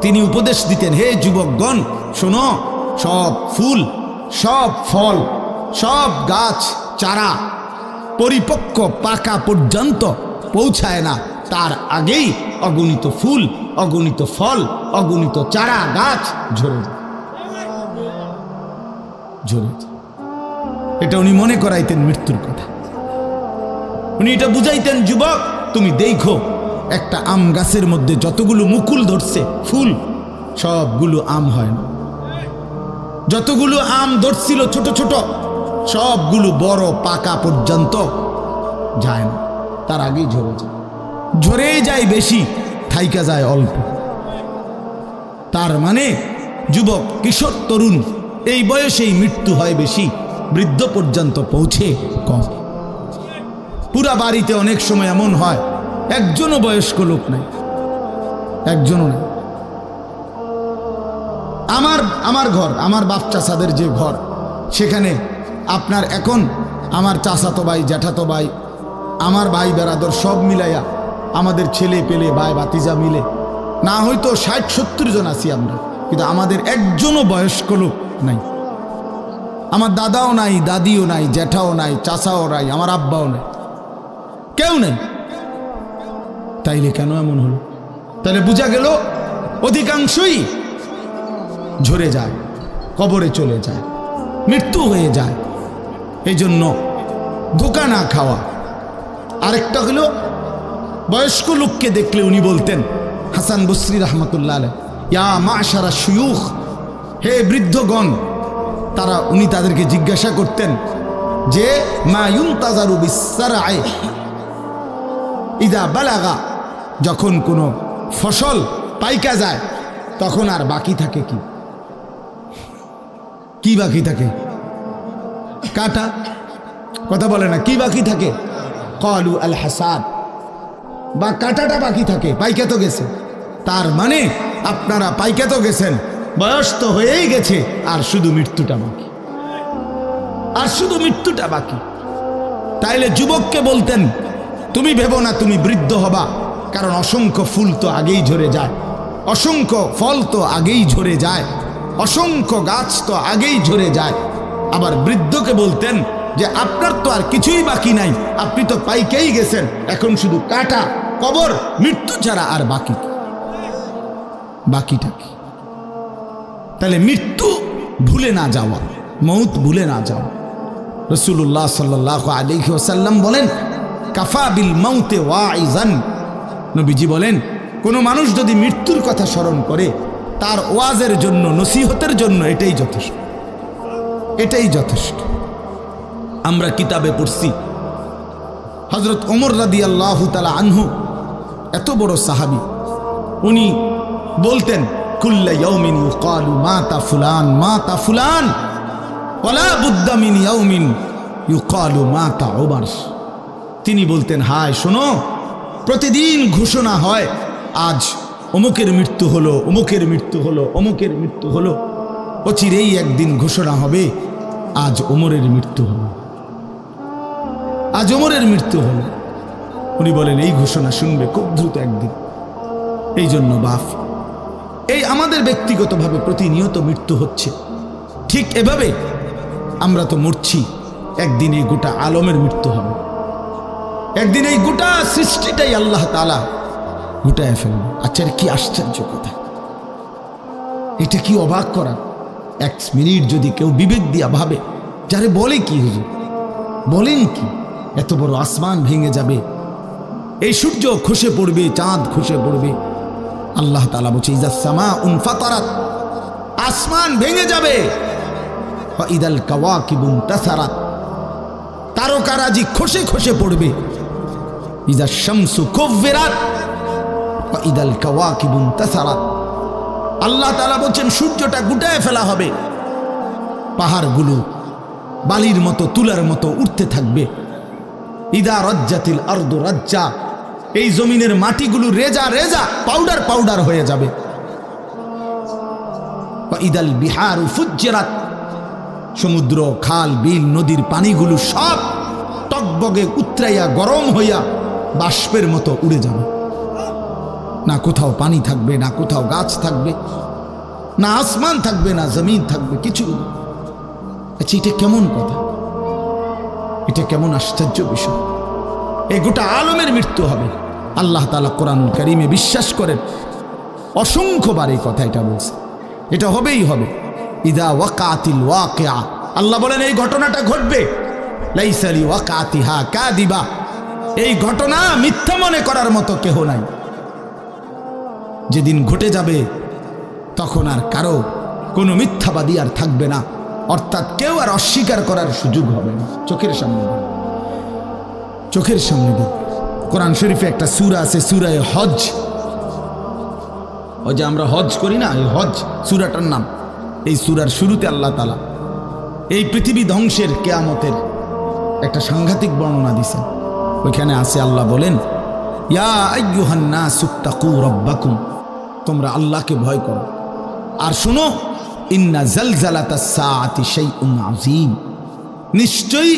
তিনি উপদেশ দিতেন, হে যুবকগণ শোনো, সব ফুল, সব ফল, সব গাছ চারা পরিপক্ক পাকা পর্যন্ত পৌঁছায় না, তার আগেই অগণিত ফুল, অগণিত ফল, অগণিত চারা গাছ ঝরে যায়, ঝরে যায়। এটা উনি মনে করাইতেন মৃত্যুর কথা। উনি এটা বুঝাইতেন, যুবক তুমি দেখো, একটা আম গাছের মধ্যে যতগুলো মুকুল ধরছে ফুল, সবগুলো আম হয় না। যতগুলো আম ধরছিল ছোট ছোট, সবগুলো বড় পাকা পর্যন্ত যায় না, তার আগেই ঝরে যায়। ঝরেই যায় বেশি, থাইকা যায় অল্প। তার মানে যুবক, কিশোর, তরুণ এই বয়সেই মৃত্যু হয় বেশি, বৃদ্ধ পর্যন্ত পৌঁছে কম। পুরা বাড়িতে অনেক সময় এমন হয় একজনও বয়স্ক লোক নাই, একজনও নাই। আমার ঘর, আমার বাপ চাচাদের যে ঘর, সেখানে আপনার এখন আমার চাচাতো ভাই, জ্যাঠাতো ভাই, আমার ভাই বেরাদর সব মিলাইয়া আমাদের ছেলে পেলে ভাই ভাতিজা মিলে না হয়তো 60-70 জন আছি আমরা, কিন্তু আমাদের একজনও বয়স্ক লোক নাই। আমার দাদাও নাই, দাদিও নাই, জ্যাঠাও নাই, চাচাও নাই, আমার আব্বাও নাই, কেউ নেই। তাইলে কেন এমন হলো? তাহলে বোঝা গেল অধিকাংশই ঝরে যায়, কবরে চলে যায়, মৃত্যু হয়ে যায়। এই জন্য ধোঁকা না খাওয়া। আরেকটা হলো, বয়স্ক লোককে দেখলে উনি বলতেন, হাসান বসরি রহমতুল্লাহ আলাইহি, ইয়া মা'শারা শুয়ুখ, হে বৃদ্ধগণ। উনি তাদেরকে জিজ্ঞাসা করতেন যে, মা ইউনতাজারু বিসসারআ ইযা বালাগা, যখন কোনো ফসল পাইকা যায় তখন আর বাকি থাকে কি? কি বাকি থাকে? কাটা। কথা বলে না, কি বাকি থাকে? ক্বালু আল হাসাদ, বা কাটাটা বাকি থাকে, পাইকা তো গেছে। তার মানে আপনারা পাইকা তো গেছেন, বয়স তো হয়েই গেছে, আর শুধু মৃত্যুটা বাকি, আর শুধু মৃত্যুটা বাকি। তাইলে যুবককে বলতেন, তুমি ভেবো না তুমি বৃদ্ধ হবা, কারণ অসংখ্য ফুল তো আগেই ঝরে যায়, অসংখ্য ফল তো আগেই ঝরে যায়, অসংখ্য গাছ তো আগেই ঝরে যায়। আবার বৃদ্ধকে বলতেন, যে আপনার তো আর কিছুই বাকি নাই, আপনি তো পাইকেই গেছেন, এখন শুধু কাটা, কবর, মৃত্যু ছাড়া আর বাকিটা কি? তাহলে মৃত্যু ভুলে না যাওয়া, মৌত ভুলে না যাওয়া। রাসূলুল্লাহ সাল্লাল্লাহু আলাইহি ওয়াসাল্লাম বলেন, কাফা বিল মাউতে ওয়াইজান। নবীজি বলেন, কোনো মানুষ যদি মৃত্যুর কথা স্মরণ করে, তার ওয়াজের জন্য, নসিহতের জন্য এটাই যথেষ্ট, এটাই যথেষ্ট। আমরা কিতাবে পড়ছি হযরত ওমর রাদিয়াল্লাহু তাআলা আনহু, এত বড় সাহাবী, উনি বলতেন, কুল্লা ইয়াউমিন ইউকালু মাতা ফুলান মাতা ফুলান ওয়ালা বুদ্দা মিন ইয়াউমিন ইউকালু মাতা ওমর। তিনি বলতেন, হায় শোনো, প্রতিদিন ঘোষণা হয় আজ অমুকের মৃত্যু হলো, অমুকের মৃত্যু হলো, অমুকের মৃত্যু হলো। অচিরেই একদিন ঘোষণা হবে আজ ওমরের মৃত্যু হলো, আজ ওমরের মৃত্যু হলো। উনি বলেন, এই ঘোষণা শুনবে খুব দ্রুত একদিন। এই জন্য বাপ, এই আমাদের ব্যক্তিগতভাবে প্রতিনিয়ত মৃত্যু হচ্ছে, ঠিক এভাবে আমরা তো মরছি, একদিন এই গোটা আলমের মৃত্যু হবে, একদিন এই গোটা সৃষ্টিটাই আল্লাহ তাআলা গুটায় ফেলবে। আচ্ছা, কি আশ্চর্য কথা, এটা কি অবাক করা। এক মিনিট যদি কেউ বিবেক দিয়া ভাবে, যারে বলে কি হুজুর, বলেন কি, এত বড় আসমান ভেঙে যাবে, এই সূর্য খসে পড়বে, চাঁদ খসে পড়বে। আল্লাহ তাআলা বলছে, ইজা সামাউন ফাতারাত, আসমান ভেঙে যাবে, ওয়া ইদাল কাওয়াকিবু ইনতাসারাত, তারকারাজি খসে খসে পড়বে, ইজা শামসু কুব্বিরাত ওয়া ইদাল কাওয়াকিবু ইনতাসারাত। আল্লাহ তাআলা বলছেন, সূর্যটা গুটায় ফেলা হবে, পাহাড়গুলো বালির মতো, তুলার মতো উঠতে থাকবে। ইদা রাজ্জাতিল আরদু রাজ্জা, এই জমিনের মাটিগুলো রেজা রেজা, পাউডার পাউডার হয়ে যাবে। ওয়া ইদাল বিহারু ফুজ্জিরাত, সমুদ্র, খাল, বিল, নদীর পানিগুলো সব টকবগে উতরাইয়া গরম হইয়া বাষ্পের মতো উড়ে যাবে। না কোথাও পানি থাকবে, না কোথাও গাছ থাকবে, না আসমান থাকবে, না জমিন থাকবে, কিছু। আচ্ছা, এটা কেমন কথা, এটা কেমন আশ্চর্য বিষয়। এই গোটা আলমের মৃত্যু হবে। আল্লাহ তাআলা কোরআনুল কারীমে বিশ্বাস করেন, অসংখ্যবার এই কথা এটা বলছে, এটা হবেই হবে। ইদা ওয়াকাতিল ওয়াকিআ, আল্লাহ বলেন এই ঘটনাটা ঘটবে। লাইসা লি ওয়াকাতিহা কাযিবা, এই ঘটনা মিথ্যা মনে করার মতো কেহ নাই। যেদিন ঘটে যাবে তখন আর কারো কোনো মিথ্যাবাদী আর থাকবে না, অর্থাৎ কেউ আর অস্বীকার করার সুযোগ হবে না। চোখের সামনে, চোখের সামনে দিন। কোরআন শরীফে একটা সূরা আছে, সূরা হজ। ওই যে আমরা হজ করি না, এই হজ সূরাটার নাম। এই সূরার শুরুতে আল্লাহ তাআলা এই পৃথিবী ধ্বংসের, কিয়ামতের একটা সাংঘাতিক বর্ণনা দিয়েছেন। ওইখানে আছে, আল্লাহ বলেন, ইয়া আইয়ুহান নাসুত্তাকু রাব্বাকুম, তোমরা আল্লাহকে ভয় করো। আর শুনো, ইন্না জালজালাতাস সাআতি শাইউন আযীম, নিশ্চয়ই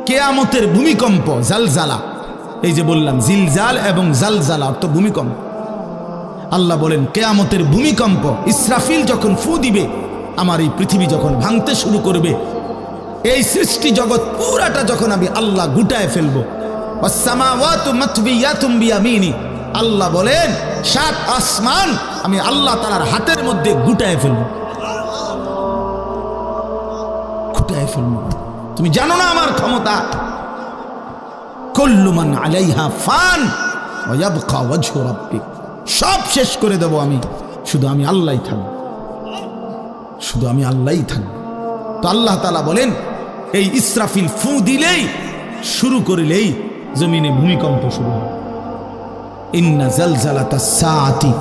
কিয়ামতের ভূমিকম্প, জালজালা, এই যে বললাম জিলজাল এবং জালজালা অর্থ ভূমিকম্প। আল্লাহ বলেন, কিয়ামতের ভূমিকম্প, ইসরাফিল যখন ফু দিবে, আমার এই পৃথিবী যখন ভাঙতে শুরু করবে, এই সৃষ্টি জগৎ পুরাটা যখন আমি আল্লাহ গুটায় ফেলবো, ওয়াস সামাওয়াতু মাতবিয়াতুম বিয়ামিনি, আল্লাহ বলেন 7 আসমান আমি আল্লাহ তাআলার হাতের মধ্যে গুটায় ফেলবো, গুটায় ফেলবো। তুমি জানো না আমার ক্ষমতা। কুল্লু মান আলাইহা ফান ওয়া ইয়াবকা ওয়াজহু রাব্বিক, সব শেষ করে দেব আমি, শুধু আমি আল্লাহই থাকবো, শুধু আমি আল্লাহই থাকবো। তো আল্লাহ তাআলা বলেন, এই ইসরাফিল ফু দিলেই, শুরু করিলেই জমিনে ভূমিকম্প শুরু হবে। ইন্না জালজালাতাস সাআতি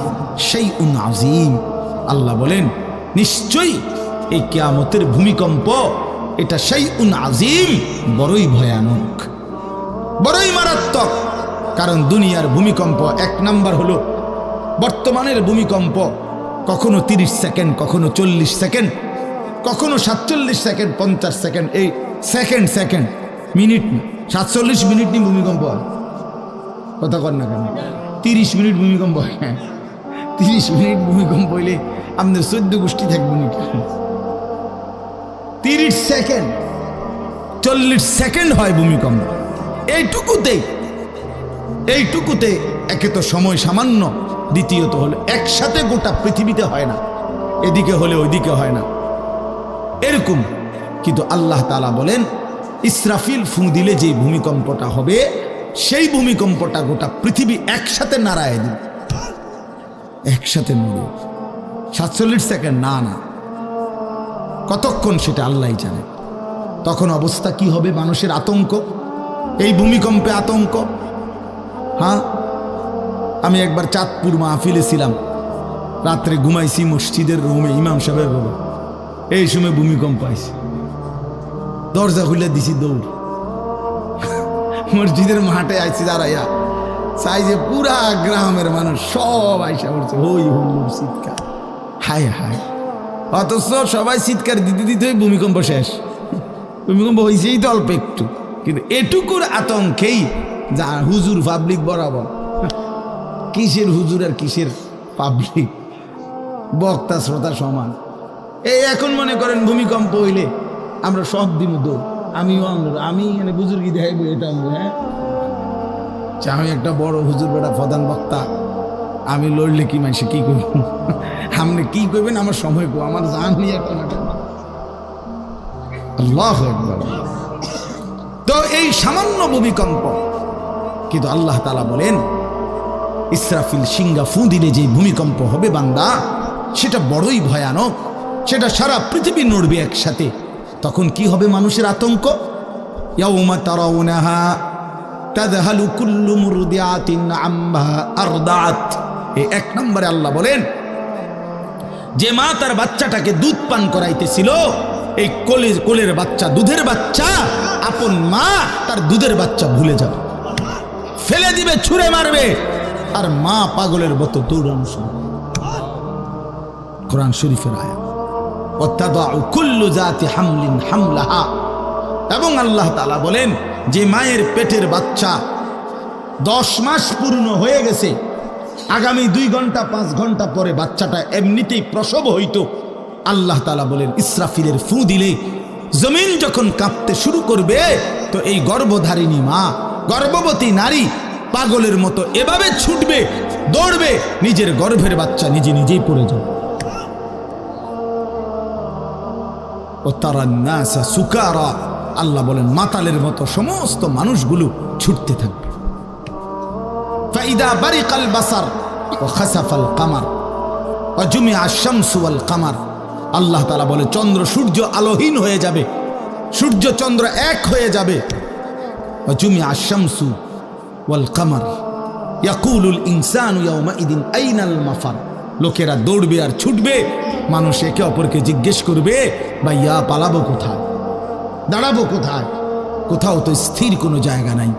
শাইউন আযীম, আল্লাহ বলেন নিশ্চয়ই এই কিয়ামতের ভূমিকম্প এটা শাইউন আযীম, বড়ই ভয়ানক, বড়ই মারাত্মক। কারণ দুনিয়ার ভূমিকম্প, এক নাম্বার হলো বর্তমানের ভূমিকম্প, কখনো 30 সেকেন্ড, কখনো 40 সেকেন্ড, কখনো 47 সেকেন্ড, 50 সেকেন্ড, এই সেকেন্ড মিনিট না, 47 মিনিট নি ভূমিকম্প হয়। কথা কর না কেন, 30 মিনিট ভূমিকম্প হয়। 30 মিনিট ভূমিকম্প হইলে আমাদের 14 গোষ্ঠী থাকবে না। 30 সেকেন্ড, 40 সেকেন্ড হয় ভূমিকম্প। এইটুকুতে একে তো সময় সামান্য, দ্বিতীয়ত হলো একসাথে গোটা পৃথিবীতে হয় না, এদিকে হলে ওইদিকে হয় না এরকম। কিন্তু আল্লাহ তাআলা বলেন ইসরাফিল ফু দিলে যে ভূমিকম্পটা হবে, সেই ভূমিকম্পটা গোটা পৃথিবী একসাথে নাড়ায় দিবে, একসাথে নড়ে। 47 সেকেন্ড না, কতক্ষণ সেটা আল্লাহই জানে। তখন অবস্থা কি হবে? মানুষের আতঙ্ক, এই ভূমিকম্পে আতঙ্ক। হ্যাঁ, আমি একবার চাঁদপুর মাহফিলে ছিলাম, রাত্রে ঘুমাইছি মসজিদের রুমে, ইমাম সাহেবের রুমে। এই সময় ভূমিকম্প আইছে, দরজা খুলে দিছি দৌড়, মসজিদের মাঠে আইছি দাঁড়াইয়া, চাই যে পুরা গ্রামের মানুষ সব আইসা পড়ছে, হই হুল্লোড় চিৎকার, হায় হায়। অথচ সবাই চিৎকার দিতে দিতে ভূমিকম্প শেষ। ভূমিকম্প হয়েছেই তো অল্প একটু, কিন্তু এটুকুর আতঙ্কেই যা হুজুর পাবলিক বরাবর। কিসের হুজুর আর কিসের পাবলিক, বক্তা শ্রোতা সমান। এই এখন মনে করেন ভূমিকম্প হইলে আমরা সব দিন দৌড়, আমিও আমি এখানে বুজুর্গি দেখাই বইতাম। হ্যাঁ, আমি একটা বড় হুজুর বেটা প্রধান বক্তা, আমি লড়লে কি মানুষে কি করব, আপনি কি করবেন আমার সময় কো, আমার জান নিয়ে একটা আল্লাহু আকবার। তো এই সামান্য ভূমিকম্প, কিন্তু আল্লাহ তাআলা বলেন ইসরাফিল সিংহা ফু দিলে যে ভূমিকম্প হবে বান্দা, সেটা বড়ই ভয়ানক, সেটা সারা পৃথিবী নড়বে একসাথে। তখন কি হবে মানুষের আতঙ্ক? ইয়াউমা তারাউনাহা তাযহালু কুল্লু মুরদিআতিন আম্মা আরদাআত। এই 1 নম্বরে আল্লাহ বলেন যে মা তার বাচ্চাটাকে দুধ পান করাইতেছিল, এই কোলের বাচ্চা, দুধের বাচ্চা, আপন মা তার দুধের বাচ্চা ভুলে যাবে, ফেলে দিবে, ছুঁড়ে মারবে, আর মা পাগলের মতো দৌড়ানো শুরু। কোরআন শরীফের আয়াত। ওয়াতাদাউ কুল্লু জাতি হামলিন হামলাহা। এবং আল্লাহ তাআলা বলেন যে মায়ের পেটের বাচ্চা 10 মাস পূর্ণ হয়ে গেছে, আগামী 2 ঘন্টা 5 ঘন্টা পরে বাচ্চাটা এমনিতেই প্রসব হইতো। আল্লাহ তাআলা বলেন ইসরাফিলের ফু দিলে জমিন যখন কাঁপতে শুরু করবে, তো এই গর্ভধারিণী মা, গর্ভবতী নারী পাগলের মতো এভাবে ছুটবে, দৌড়বে, নিজের গর্ভের বাচ্চা নিজেই পড়ে যাবে। ও তারান নাসা সুকারা, আল্লাহ বলেন মাতালের মতো সমস্ত মানুষগুলো ছুটতে থাকবে। ফাইদা বারিকাল বাসার ওয়া খাসাফাল কামার ওয়া জুমিআ আশ-শামসু ওয়াল কামার। আল্লাহ তাআলা বলে চন্দ্র সূর্য আলোহীন হয়ে যাবে, সূর্য চন্দ্র এক হয়ে যাবে। ওয়া জুমিআ আশ-শামসু ওয়াল কামার ইয়াকুলুল ইনসানু ইয়াউমাইদিন আইনাল মাফার। লোকেরা দৌড়বে আর ছুটবে, মানুষ একে অপরকে জিজ্ঞেস করবে ভাইয়া পালাবো কোথায়, দাঁড়াবো কোথায়? কোথাও তো স্থির কোনো জায়গা নাই,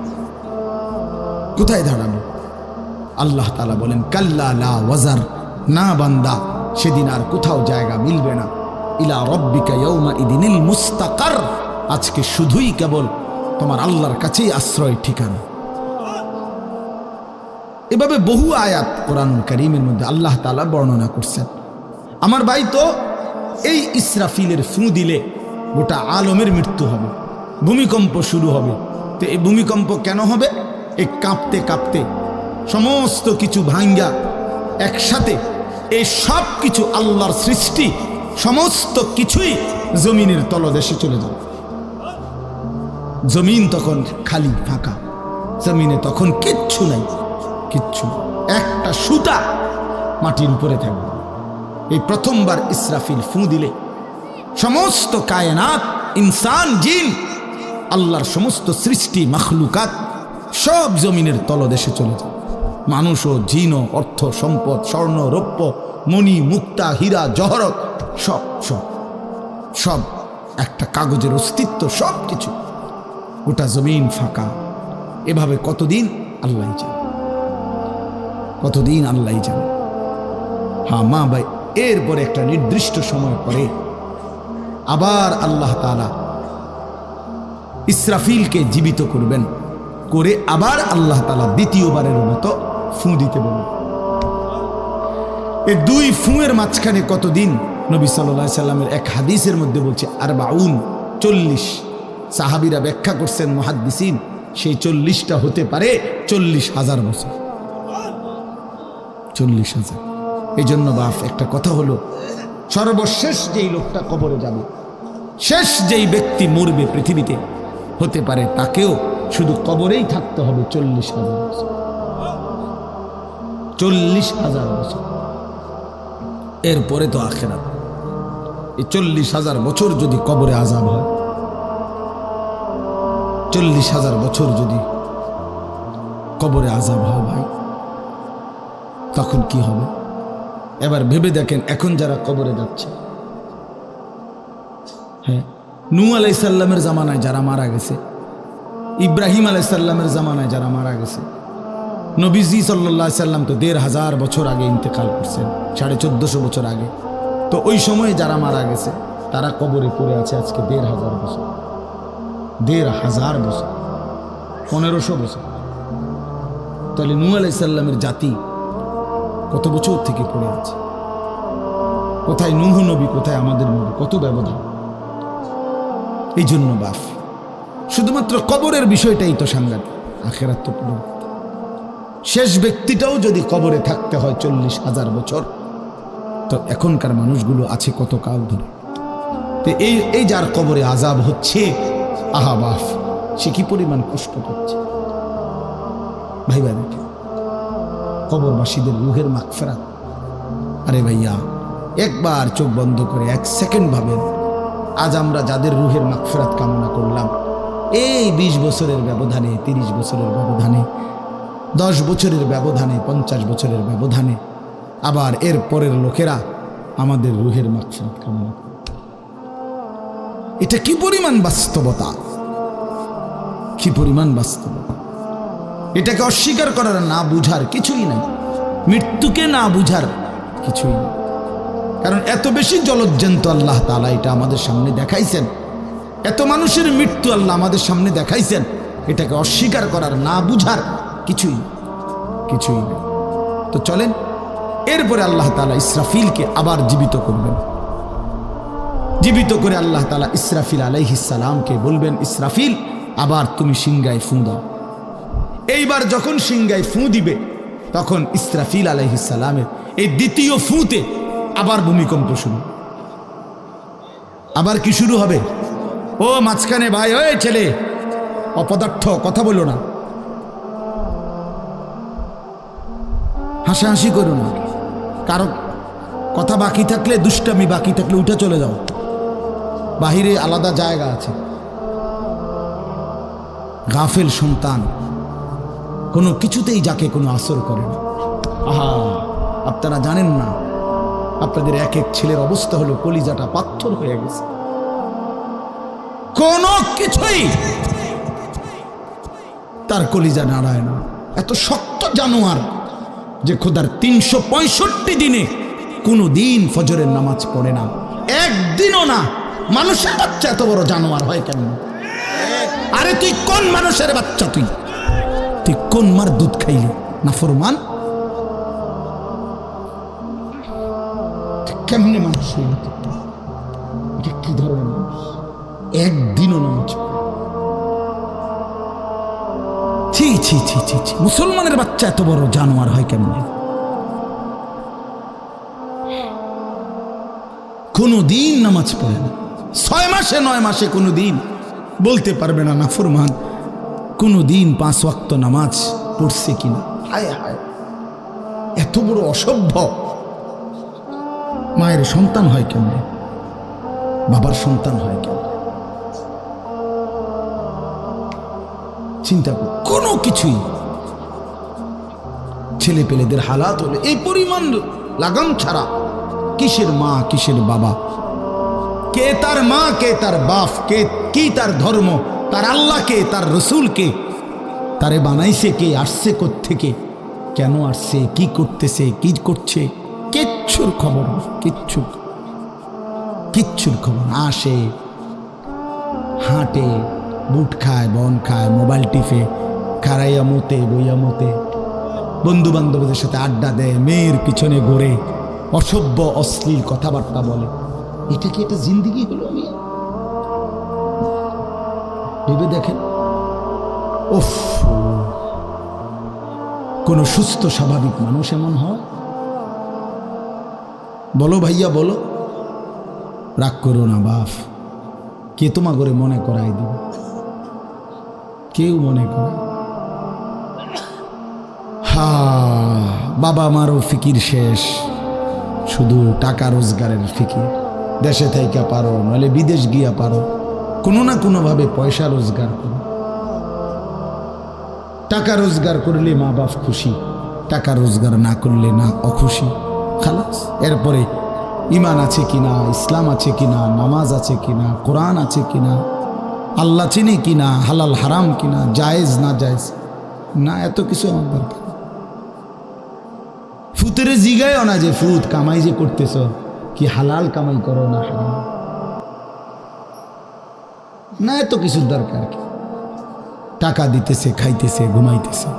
কোথায় দাঁড়াবো? আল্লাহ তাআলা বলেন কাল্লা লা ওয়াজার, না বান্দা, সেদিন আর কোথাও জায়গা মিলবে না। ইলা রব্বিকা ইয়াউমাইদিনিল মুস্তাকার, আজকে শুধুই কেবল তোমার আল্লাহর কাছেই আশ্রয় ঠিকানা। এভাবে বহু আয়াত কোরআনুল কারীমের মধ্যে আল্লাহ তাআলা বর্ণনা করছেন। আমার ভাই, তো এই ইসরাফিলের ফু দিলে গোটা আলমের মৃত্যু হবে, ভূমিকম্প শুরু হবে। তো এই ভূমিকম্প কেন হবে? এই কাঁপতে কাঁপতে সমস্ত কিছু ভাঙ্গা একসাথে, এই সব কিছু আল্লাহর সৃষ্টি, সমস্ত কিছুই জমিনের তলদেশে চলে যাবে। জমিন তখন খালি ফাঁকা, জমিনে তখন কিচ্ছু নাই, কিচ্ছু, একটা সুতা মাটির উপরে থাকবে। এই প্রথমবার ইসরাফিল ফু দিলে সমস্ত কায়নাত, ইনসান, জিন, আল্লাহর সমস্ত সৃষ্টি, মাখলুকাত সব জমিনের তলদেশে চলে যায়। মানুষ ও জিন ও অর্থ সম্পদ, স্বর্ণ রৌপ্য, মণি মুক্তা, হীরা জহরত, সব সব সব একটা কাগজের অস্তিত্ব, সব কিছু, গোটা জমিন ফাঁকা। এভাবে কতদিন আল্লাহ জানে, কতদিন আল্লাহ জানে। হ্যাঁ মা ভাই, এরপরে একটা নির্দিষ্ট সময় পরে আবার আল্লাহ তাআলা ইসরাফিলকে জীবিত করবেন, করে আবার আল্লাহ তাআলা দ্বিতীয়বারের মতো ফু দিতে বলবেন। এই 2 ফুঁয়ের মাঝখানে কতদিন? নবী সাল্লাল্লাহু আলাইহি সাল্লামের এক হাদিসের মধ্যে বলছে 40, সাহাবীরা ব্যাখ্যা করছেন মুহাদ্দিসিন, সেই 40টা হতে পারে 40,000 বছর। 40,000। এই জন্য বাপ একটা কথা হলো, সর্বশেষ যেই লোকটা কবরে যাবে, শেষ যেই ব্যক্তি মরবে পৃথিবীতে, হতে পারে তাকেও শুধু কবরেই থাকতে হবে 40,000 বছর। 40,000 বছর, এরপরে তো আখিরাত। এই 40,000 বছর যদি কবরে আযাব হয়, 40,000 বছর যদি কবরে আযাব হয় ভাই, তখন কি হবে? এবার ভেবে দেখেন, এখন যারা কবরে যাচ্ছে, হ্যাঁ, নূহ আলাইহিস সালামের জামানায় যারা মারা গেছে, ইব্রাহিম আলাইহিস সালামের জামানায় যারা মারা গেছে, নবীজি সাল্লাল্লাহু আলাইহি সাল্লাম তো 1,500 বছর আগে ইন্তেকাল করছেন, 1450 বছর আগে। তো ওই সময়ে যারা মারা গেছে তারা কবরে পড়ে আছে আজকে 1,500 বছর, 1,500 বছর, 1500 বছর। তাহলে নূহ আলাইহিস সালামের জাতি কত বছর থেকে পড়ে আছে? কোথায় নূহ নবী, কোথায় আমাদের নবী? কত ব্যবধান! এই জন্য বাপ, শুধুমাত্র কবরের বিষয়টাই তো সাংঘাতিক, আখিরাত তো পুরো। শেষ ব্যক্তিটাও যদি কবরে থাকতে হয় 40,000 বছর, তো এখনকার মানুষগুলো আছে কত কাল ধরে। তো এই যার কবরে আযাব হচ্ছে, আহা বাপ, সে কি পরিমাণ কষ্ট করছে ভাই ভাই। কবরবাসীদের রুহের মাগফিরাত, আরে ভাইয়া একবার চোখ বন্ধ করে 1 সেকেন্ড ভাবেন, আজ আমরা যাদের রুহের মাগফিরাত কামনা করলাম, এই 20 বছরের ব্যবধানে, 30 বছরের ব্যবধানে, 10 বছরের ব্যবধানে, 50 বছরের ব্যবধানে, আবার এর পরের লোকেরা আমাদের রুহের মাগফিরাত কামনা করে। এটা কি পরিমাণ বাস্তবতা, কি পরিমাণ বাস্তবতা! এটাকে অস্বীকার করার, না বুঝার কিছুই নাই, মৃত্যুকে না বুঝার কিছুই নেই। কারণ এত বেশি জলজ্জান্ত আল্লাহ তাআলা এটা আমাদের সামনে দেখাইছেন, এত মানুষের মৃত্যু আল্লাহ আমাদের সামনে দেখাইছেন, এটাকে অস্বীকার করার, না বুঝার কিছুই নেই। তো চলেন, এরপরে আল্লাহ তাআলা ইসরাফিলকে আবার জীবিত করবেন। জীবিত করে আল্লাহ তাআলা ইসরাফিল আলাইহিস সালামকে বলবেন, ইসরাফিল আবার তুমি সিংহায় ফুঁ দাও। এইবার যখন সিংহায় ফুঁ দিবে, তখন ইসরাফিল আলাইহিস সালামের এই দ্বিতীয় ফুঁতে আবার ভূমিকম্প শুরু। আবার কি শুরু হবে? ও মাঝখানে ভাই, ওই ছেলে অপদার্থ, কথা বলো না, হাসাহাসি করো না, কারো কথা বাকি থাকলে, দুষ্টামি বাকি থাকলে উঠে চলে যাও, বাহিরে আলাদা জায়গা আছে। গাফেল সন্তান কোনো কিছুতেই যাকে কোনো আসর করে না। আহা, আপনারা জানেন না, আপনাদের এক এক ছেলের অবস্থা হলো কলিজাটা পাথর হয়ে গেছে, কোনো কিছুই তার কলিজা নাড়ায় না। এত শক্ত জানোয়ার যে খোদার 365 দিনে কোনো দিন ফজরের নামাজ পড়ে না, একদিনও না। মানুষের বাচ্চা এত বড় জানোয়ার হয় কেন? আরে তুই কোন মানুষের বাচ্চা? তুই কোন মার দুধ খাইলি? নাফরমান! কেমনে মানুষ হইল? এটা কি ধরনের মানুষ? একদিনও নামাজ পড়ে? ছি ছি ছি ছি ছি! মুসলমানের বাচ্চা এত বড় জানোয়ার হয় কেমনে? কোনো দিন নামাজ পড়ে না, 6 মাসে 9 মাসে কোনো দিন বলতে পারবে না নাফরমান কোনো দিন 5 ওয়াক্ত নামাজ পড়ছে কিনা। হায় হায়, এত বড় অসভ্য! মায়ের সন্তান হয় কেমনে? বাবার সন্তান হয় কেমনে? চিন্তা কর, কোনো কিছুই। ছেলে পেলেদের হালাত হলে এই পরিমাণ লাগাম ছাড়া কিসের মা, কিসের বাবা? কে তার মা, কে তার বাপ, কে কি তার ধর্ম, তার আল্লাহ কে, তার রসুল কে, তারে বানাইছে কে, আসছে কোত্থেকে, কেন আসছে, কি করতেছে, কি করছে, কিচ্ছুর খবর, কিচ্ছুর খবর। আসে, হাঁটে, বুট খায়, বন খায়, মোবাইল টিপে, খারাইয়া মতে, বইয়া মতে, বন্ধু বান্ধবদের সাথে আড্ডা দেয়, মেয়ের পিছনে ঘোরে, অসভ্য অশ্লীল কথাবার্তা বলে। এটা কি এটা জিন্দিগি হলো? ভেবে দেখেন। উফ, কোন সুস্থ স্বাভাবিক মানুষ এমন হয়? বলো ভাইয়া বলো। রাগ করো না বাপ, কে তোমা করে মনে করাই দিবে? কেউ মনে করে। হা, বাবা মারও ফিকির শেষ, শুধু টাকা রোজগারের ফিকির। দেশে থাইকা পারো, নইলে বিদেশ গিয়া পারো, কোনো না কোনোভাবে পয়সা রোজগার করো। টাকা রোজগার করলে মা বাপ খুশি, টাকা রোজগার না করলে না অখুশি। খালাস। এরপরে ইমান আছে কিনা, ইসলাম আছে কিনা, নামাজ আছে কিনা, কোরআন আছে কিনা, আল্লাহ চিনি কিনা, হালাল হারাম কিনা, জায়েজ না জায়েজ না, এত কিছু আমার দরকার। ফুতের জিগায় না যে ফুত কামাই যে করতেছ, কি হালাল কামাই করো না হারাম না, এত কিছুর দরকার কি? টাকা দিতেছে, খাইতেছে, ঘুমাইতেছে,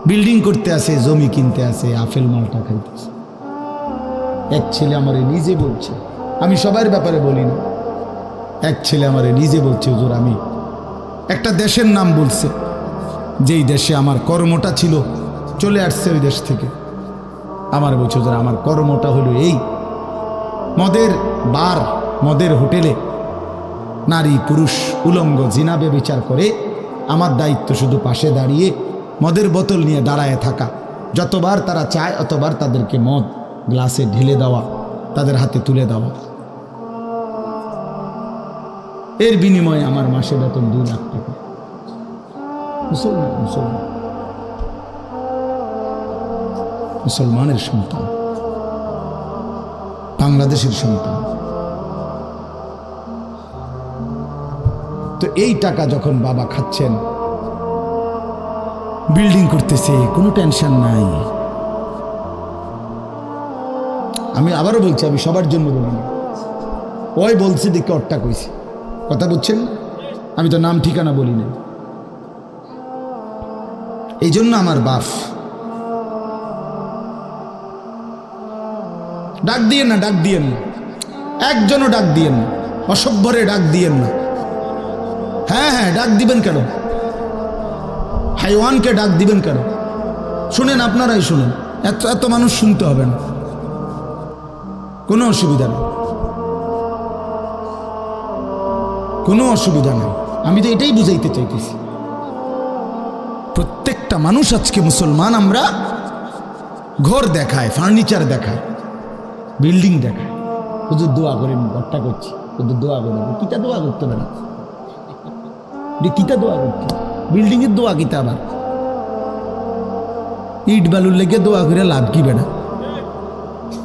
বিল্ডিং করতে আসে, জমি কিনতে আসে, আপেল মালটা খাইতেছে। এক ছেলে আমারে নিজে বলছে, আমি সবার ব্যাপারে বলি না, এক ছেলে আমারে নিজে বলছে, হুজুর আমি একটা দেশের নাম বলছে, যেই দেশে আমার কর্মটা ছিল, চলে আসছে ওই দেশ থেকে। আমার বলছে, হুজুর আমার কর্মটা হলো এই, মদের বার, মদের হোটেলে নারী পুরুষ উলঙ্গ জিনাবে বিচার করে, আমার দায়িত্ব শুধু পাশে দাঁড়িয়ে মদের বোতল নিয়ে দাঁড়ায় থাকা, যতবার তারা চায় অতবার তাদেরকে মদ গ্লাসে ঢেলে দেওয়া, তাদের হাতে তুলে দেওয়া। এর বিনিময়ে আমার মাসে বেতন 2 লাখ টাকা। মুসলমান মুসলমান মুসলমানের সন্তান, বাংলাদেশের সন্তান। তো এই টাকা যখন বাবা খাচ্ছেন, বিল্ডিং করতেছে, কোনো টেনশন নাই। আমি আবারও বলছি, আমি সবার জন্য বলি না, ওই বলছি দেখে অট্টা কইছি, কথা বুঝছেন? আমি তো নাম ঠিকানা বলি না। এই জন্য আমার বাপ, ডাক দিয়েন না, ডাক দিয়েন না, একজনও ডাক দিয়েন না, অসভ্যরে ডাক দিয়েন না। হ্যাঁ হ্যাঁ, ডাক দিবেন কেন? হাইওয়ানকে ডাক দিবেন কেন? শুনেন, আপনারাই শুনেন, এত এত মানুষ শুনতে হবে না, কোনো অসুবিধা নেই, কোনো অসুবিধা নেই। আমি তো এটাই বুঝাইতে চাইতেছি, প্রত্যেকটা মানুষ আজকে মুসলমান, আমরা ঘর দেখায়, ফার্নিচার দেখায়, বিল্ডিং দেখায়, হুজুর দোয়া করেন, ঘরটা করছি, হুজুর দোয়া করেন। কিতা দোয়া করতে হবে না, কিতা দোয়া করতে, বিল্ডিং এর দোয়া কিতা, আবার ইট বালুর লেগে দোয়া করে লাভ কি বেড়া?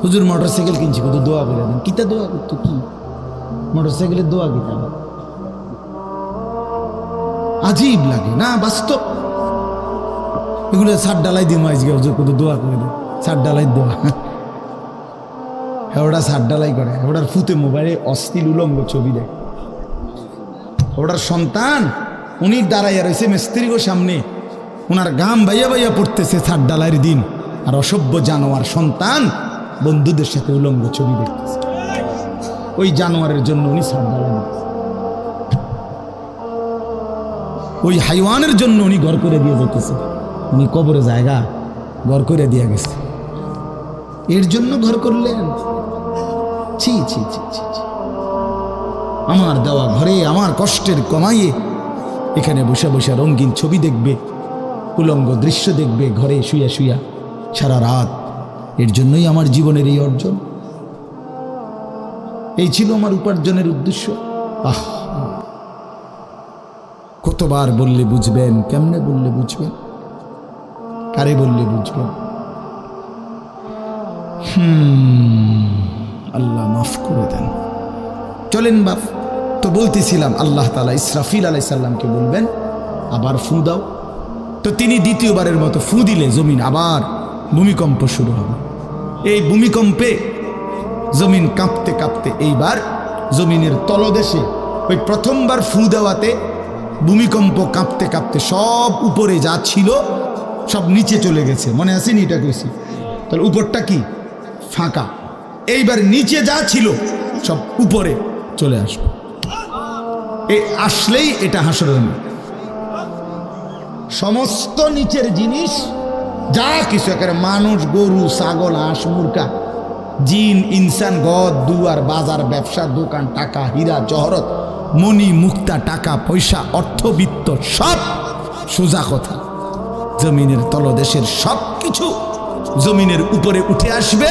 হুজুর মোটরসাইকেল কিনছি, হুজুর দোয়া করে দেন, কিতা দোয়া করতো? কি মোটরসাইকেলের দোয়া কিতা? আজীব লাগে না? বাস্তব এগুলো ছাদ ডালাই দিই মাইজগে, হুজুর কত দোয়া করে দেন, ছাদ ডালাই দোয়া। হ্যাঁ, ওটা ছাদ ডালাই করে, ওটার ফুতে মোবাইলে অশ্লীল উলঙ্গ ছবি দেয়। ওটার সন্তান উনি দাঁড়াইয়া রয়েছে মিস্ত্রির সামনে, ওনার গাম বাইয়া বাইয়া পড়তেছে ছাদ ডালাইয়ের দিন, আর অসভ্য জানোয়ার সন্তান বন্ধুদের সাথে উলঙ্গ ছবি দেখতেছে। ওই জানোয়ারের জন্য উনি ছাদ ডালাই দিতেছে, ওই হাইওয়ানের জন্য উনি ঘর করে দিয়ে যেতেছে। উনি কবরে জায়গা ঘর করে দিয়ে গেছে, এর জন্য ঘর করলেন? ছি ছি ছি ছি ছি। আমার দেওয়া ঘরে আমার কষ্টের কমাইয়ে এখানে বসে বসে রঙিন ছবি দেখবে, উলঙ্গ দৃশ্য দেখবে ঘরে শুয়া শুয়া সারা রাত। এর জন্যই আমার জীবনের এই অর্জন, এই ছিল আমার উপার্জনের উদ্দেশ্য। আহ, কতবার বললে বুঝবেন? কেমনে বললে বুঝবেন? কারে বললে বুঝবেন? আল্লাহ মাফ করে দেন। চলেন বাপ, তো বলতেছিলাম আল্লাহ তাআলা ইসরাফিল আলাইহিস সালামকে বলবেন আবার ফু দাও। তো তিনি দ্বিতীয়বারের মতো ফু দিলে জমিন আবার ভূমিকম্প শুরু হবে। এই ভূমিকম্পে জমিন কাঁপতে কাঁপতে এইবার জমিনের তলদেশে ওই প্রথমবার ফু দেওয়াতে ভূমিকম্প কাঁপতে কাঁপতে সব উপরে যা ছিল সব নিচে চলে গেছে। মনে আছে নি? এটা কইছি। তাহলে উপরটা কি? ফাঁকা। এইবার নিচে যা ছিল সব উপরে চলে আসবে। এই আসলেই এটা হাসরের মাঠ। সমস্ত নিচের জিনিস যা কিছু একেবারে মানুষ, গরু, ছাগল, হাঁস, মুরগা, জিন, ইনসান, গদ, দুয়ার, বাজার, ব্যবসা, দোকান, টাকা, হীরা, জহরত, মণি, মুক্তা, টাকা পয়সা, অর্থবিত্ত, সব সোজা কথা জমিনের তলদেশের সব কিছু জমিনের উপরে উঠে আসবে।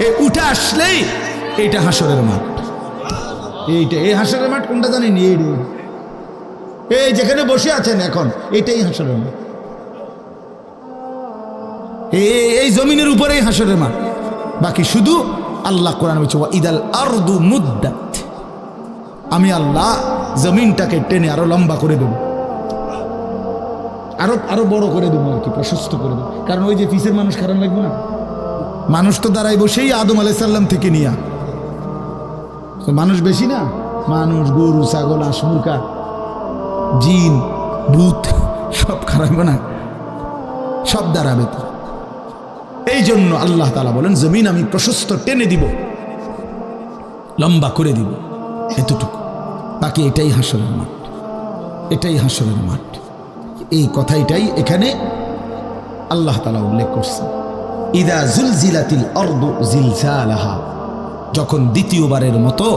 এই উঠে আসলেই এইটা হাসরের মাঠ। এইটা এই হাসরের মাঠ কোনটা জানেন? এই যেখানে বসে আছেন এখন, এটাই হাসরের মাঠ। এই জমিনের উপরেই হাসরের মাঠ। বাকি শুধু আল্লাহ কোরআন বলছে ইদাল আরদু মুদ্দাত, আমি আল্লাহ জমিনটাকে টেনে আরো লম্বা করে দেব, আরো বড় করে দেবো, আর কি প্রশস্ত করে দেবো। কারণ ওই যে পিসের মানুষ খারাপ লাগবে না, মানুষ তো দাঁড়াই বসেই আদম আলাইহিস সালাম থেকে নিয়া, মানুষ বেশি না, মানুষ, গরু, ছাগল, হাঁস, মুরগা, জিন, ভূত সব খারাপ না, সব দাঁড়াবে তো। এই জন্য আল্লাহ তাআলা বলেন জমিন আমি প্রশস্ত টেনে দিব, লম্বা করে দিব, এতটুকু। বাকি এটাই হাসরের মাঠ, এটাই হাসরের মাঠ। এই কথাটাই এখানে আল্লাহ তাআলা উল্লেখ করছেন। ইদা জুলজিলাতিল আরদু জিলজালাহা, যখন দ্বিতীয়বারের মতো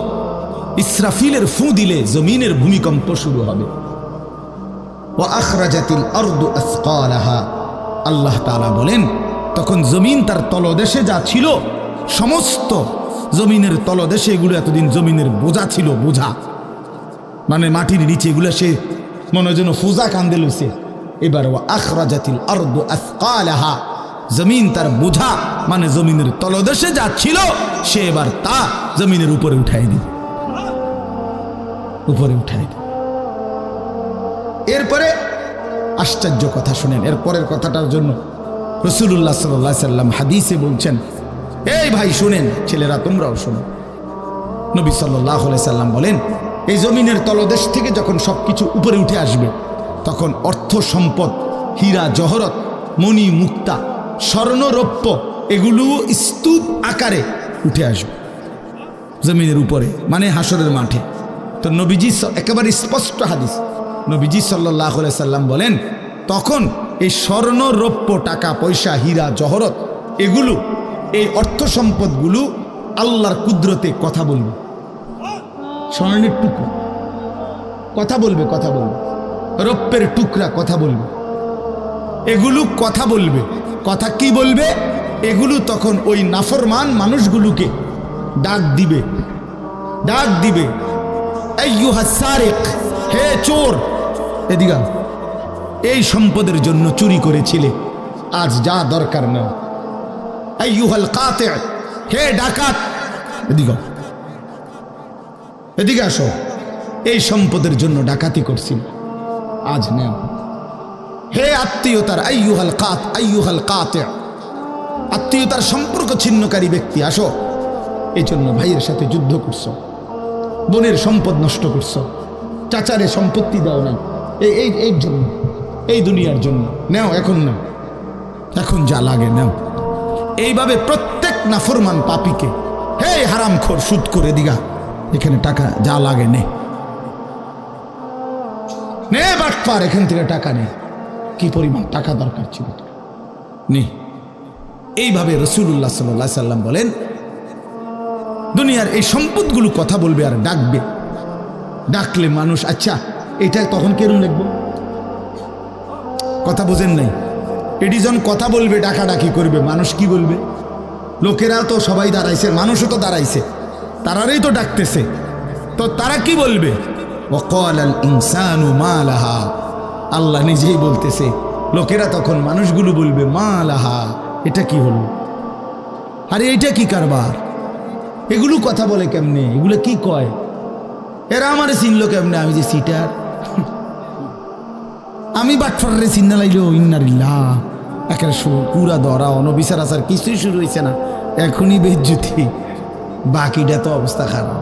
ইসরাফিলের ফু দিলে জমিনের ভূমিকম্প শুরু হবে। ওয়া আখরাজাতিল আরদু আসকালাহা, আল্লাহ তাআলা বলেন তখন জমিন তার তলদেশে যা ছিল সমস্ত জমিনের তলদেশে, এগুলো এতদিন জমিনের বোঝা ছিল, বোঝা মানে মাটির নিচে, এগুলো সে মনে যেন ফুজা কান্দে লইছে। এবার ওয়া আখরাজাতিল আরদু আসকালাহা, জমিন তার বোঝা মানে জমিনের তলদেশে যা ছিল সে এবার তা জমিনের উপরে উঠাই দিবে, উপরে উঠাই দিবে। এরপরে আশ্চর্য কথা শুনেন, এরপরের কথাটার জন্য রাসূলুল্লাহ সাল্লাল্লাহু আলাইহি সাল্লাম হাদিসে বলছেন, এই ভাই শুনেন, ছেলেরা তোমরাও শোনো। নবী সাল্লাল্লাহু আলাইহি সাল্লাম বলেন এই জমিনের তলদেশ থেকে যখন সবকিছু উপরে উঠে আসবে তখন অর্থ সম্পদ, হীরা জহরত, মণি মুক্তা, স্বর্ণ রৌপ্য এগুলো স্তূপ আকারে উঠে আসবে জমিনের উপরে, মানে হাসরের মাঠে। তো নবীজি একেবারে স্পষ্ট হাদিস, নবীজি সাল্লাল্লাহু আলাইহি সাল্লাম বলেন তখন এই স্বর্ণ রৌপ্য, টাকা পয়সা, হীরা জহরত এগুলো, এই অর্থ সম্পদগুলো আল্লাহর কুদরতে কথা বলবে। স্বর্ণের টুকরা কথা বলবে, কথা বলবে, রৌপ্যের টুকরা কথা বলবে, এগুলো কথা বলবে। কথা কি বলবে? এগুলো তখন ওই নাফরমান মানুষগুলোকে ডাক দিবে, ডাক দিবে, আইয়ুহাস সারিক, হে চোর, এদিকে এই সম্পদের জন্য চুরি করেছিলে, আজ যা দরকার না। আইয়ুহাল কাতি, হে ডাকাত, এদিকে এদিকে আসো, এই সম্পদের জন্য ডাকাতি করছিল, আজ নেও। হে আত্মীয়তার, আইয়ুহাল কাত, আইয়ুহাল কাতি, আত্মীয়তার সম্পর্ক ছিন্নকারী ব্যক্তি আসো, এই জন্য ভাইয়ের সাথে যুদ্ধ করছো, বোনের সম্পদ নষ্ট করছো, চাচারে সম্পত্তি দাও নাই, এই জন্য, এই দুনিয়ার জন্য নেও, এখন না, এখন যা লাগে নেও। এইভাবে প্রত্যেক নাফরমান পাপীকে, হে হারামখোর, সুদ করে দিগা, এখানে টাকা যা লাগে নে, নে বাটপার, এখান থেকে টাকা নে, কি পরিমাণ টাকা দরকার ছিল নে। এইভাবে রাসূলুল্লাহ সাল্লাল্লাহু আলাইহি সাল্লাম বলেন দুনিয়ার এই সম্পদগুলো কথা বলবে আর ডাকবে। ডাকলে মানুষ, আচ্ছা এটা তখন কেরম লিখবো? কথা বোঝেন নাই? এডিজন কথা বলবে, ডাকাডাকি করবে, মানুষ কি বলবে? লোকেরা তো সবাই দাঁড়াইছে, মানুষও তো দাঁড়াইছে, তারারই তো ডাকতেছে, তো তারা কি বলবে? ওয়াকালাল ইনসানু মা লাহা, আল্লাহ নিজেই বলতেছে, লোকেরা তখন মানুষগুলো বলবে মা লাহা, এটা কি হলো? আরে এটা কি কারবার? এগুলো কথা বলে কেমনে? এগুলো কি কয়? এরা আমারে চিনলো কেমনে? আমি যে সিটার, আমি বাটফারে চিন্না লাইলো, ইন্নারিল্লাহ, একেবারে পুরা ধরা, অনবিচার আচার কিছুই শুরু হয়েছে না, এখনই বেজ্জুতি, বাকিটা তো অবস্থা খারাপ।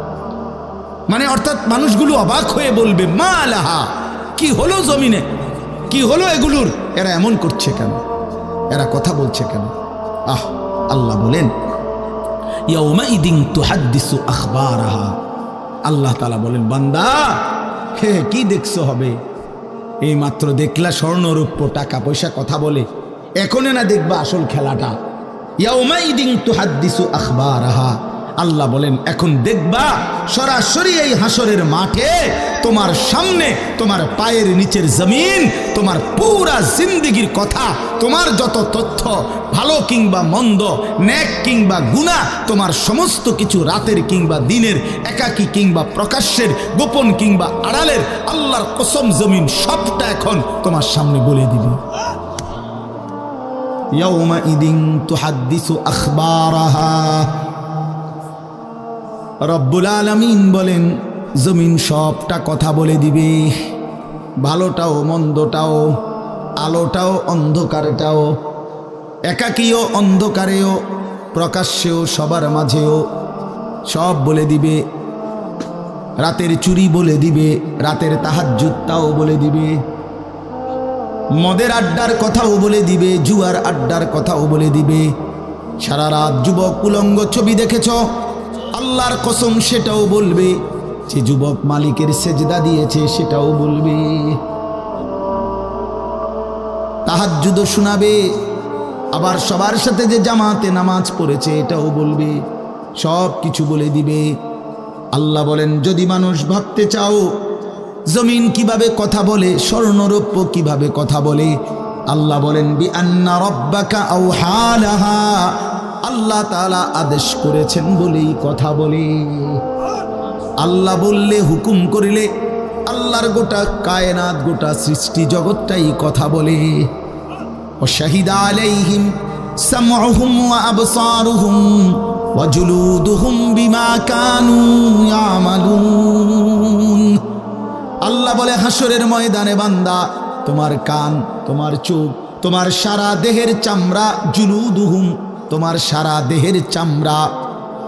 মানে অর্থাৎ মানুষগুলো অবাক হয়ে বলবে মা লাহা, কি হলো জমিনে, কি হলো এগুলোর, এরা এমন করছে কেন, এরা কথা বলছে কেন? আহ, আল্লাহ বলেন ইয়াউমাইদিন তুহাদ্দিসু আখবারাহা, আল্লাহ তাআলা বলেন বান্দা হে কি দেখছো হবে, এই মাত্র দেখলা স্বর্ণরূপ্য টাকা পয়সা কথা বলে, এখনে না দেখবা আসল খেলাটা। ইয়াউমাইদিন তুহাদ্দিসু আখবারাহা, আল্লাহ বলেন এখন দেখবা সরাসরি এই হাসরের মাঠে তোমার সামনে তোমার পায়ের নিচের জমিন তোমার পুরা জিন্দেগির কথা, তোমার যত তথ্য ভালো কিংবা মন্দ, নেক কিংবা গুনাহ, তোমার সমস্ত কিছু রাতের কিংবা দিনের, একাকী কিংবা প্রকাশ্যের, গোপন কিংবা আড়ালের, আল্লাহর কসম জমিন সবটা এখন তোমার সামনে বলে দিবে। ইয়াউমাইদিন তুহাদ্দিসু আখবারাহা, রব্বুল আলামিন বলেন জমিন সবটা কথা বলে দিবে, ভালোটাও মন্দটাও, আলোটাও অন্ধকারটাও, একাকীয় অন্ধকারেও প্রকাশ্যেও সবার মাঝেও সব বলে দিবে। রাতের চুরি বলে দিবে, রাতের তাহাজ্জুদটাও বলে দিবে, মদের আড্ডার কথাও বলে দিবে, জুয়ার আড্ডার কথাও বলে দিবে। সারা রাত যুবক উলঙ্গ ছবি দেখেছ, আল্লাহর কসম সেটাও বলবে। যে যুবক মালিকের সেজদা দিয়েছে সেটাও বলবে। তাহাজ্জুদও শোনাবে, আবার সবার সাথে যে জামাতে নামাজ পড়েছে এটাও বলবে, সব কিছু বলে দিবে। আল্লাহ বলেন যদি মানুষ ভাবতে চাও জমিন কিভাবে কথা বলে, স্বর্ণরৌপ্য কিভাবে কথা বলে, আল্লাহ বলেন বিআন্না রাব্বাকা আওহা লাহা, আল্লাহ তাআলা আদেশ করেছেন বলেই কথা বলে। আল্লাহ বললে, হুকুম করিলে আল্লাহর গোটা কায়নাত, গোটা সৃষ্টি জগৎটাই কথা বলে। ও শাহিদা আলাইহিম সামউহুম ওয়া আবসারুহুম ওয়া জুলুদুহুম বিমা কানু ইয়ামালুন। আল্লাহ বলে হাসরের ময়দানে বান্দা, তোমার কান, তোমার চোখ, তোমার সারা দেহের চামড়া, জুলুদুহুম, তোমার সারা দেহের চামড়া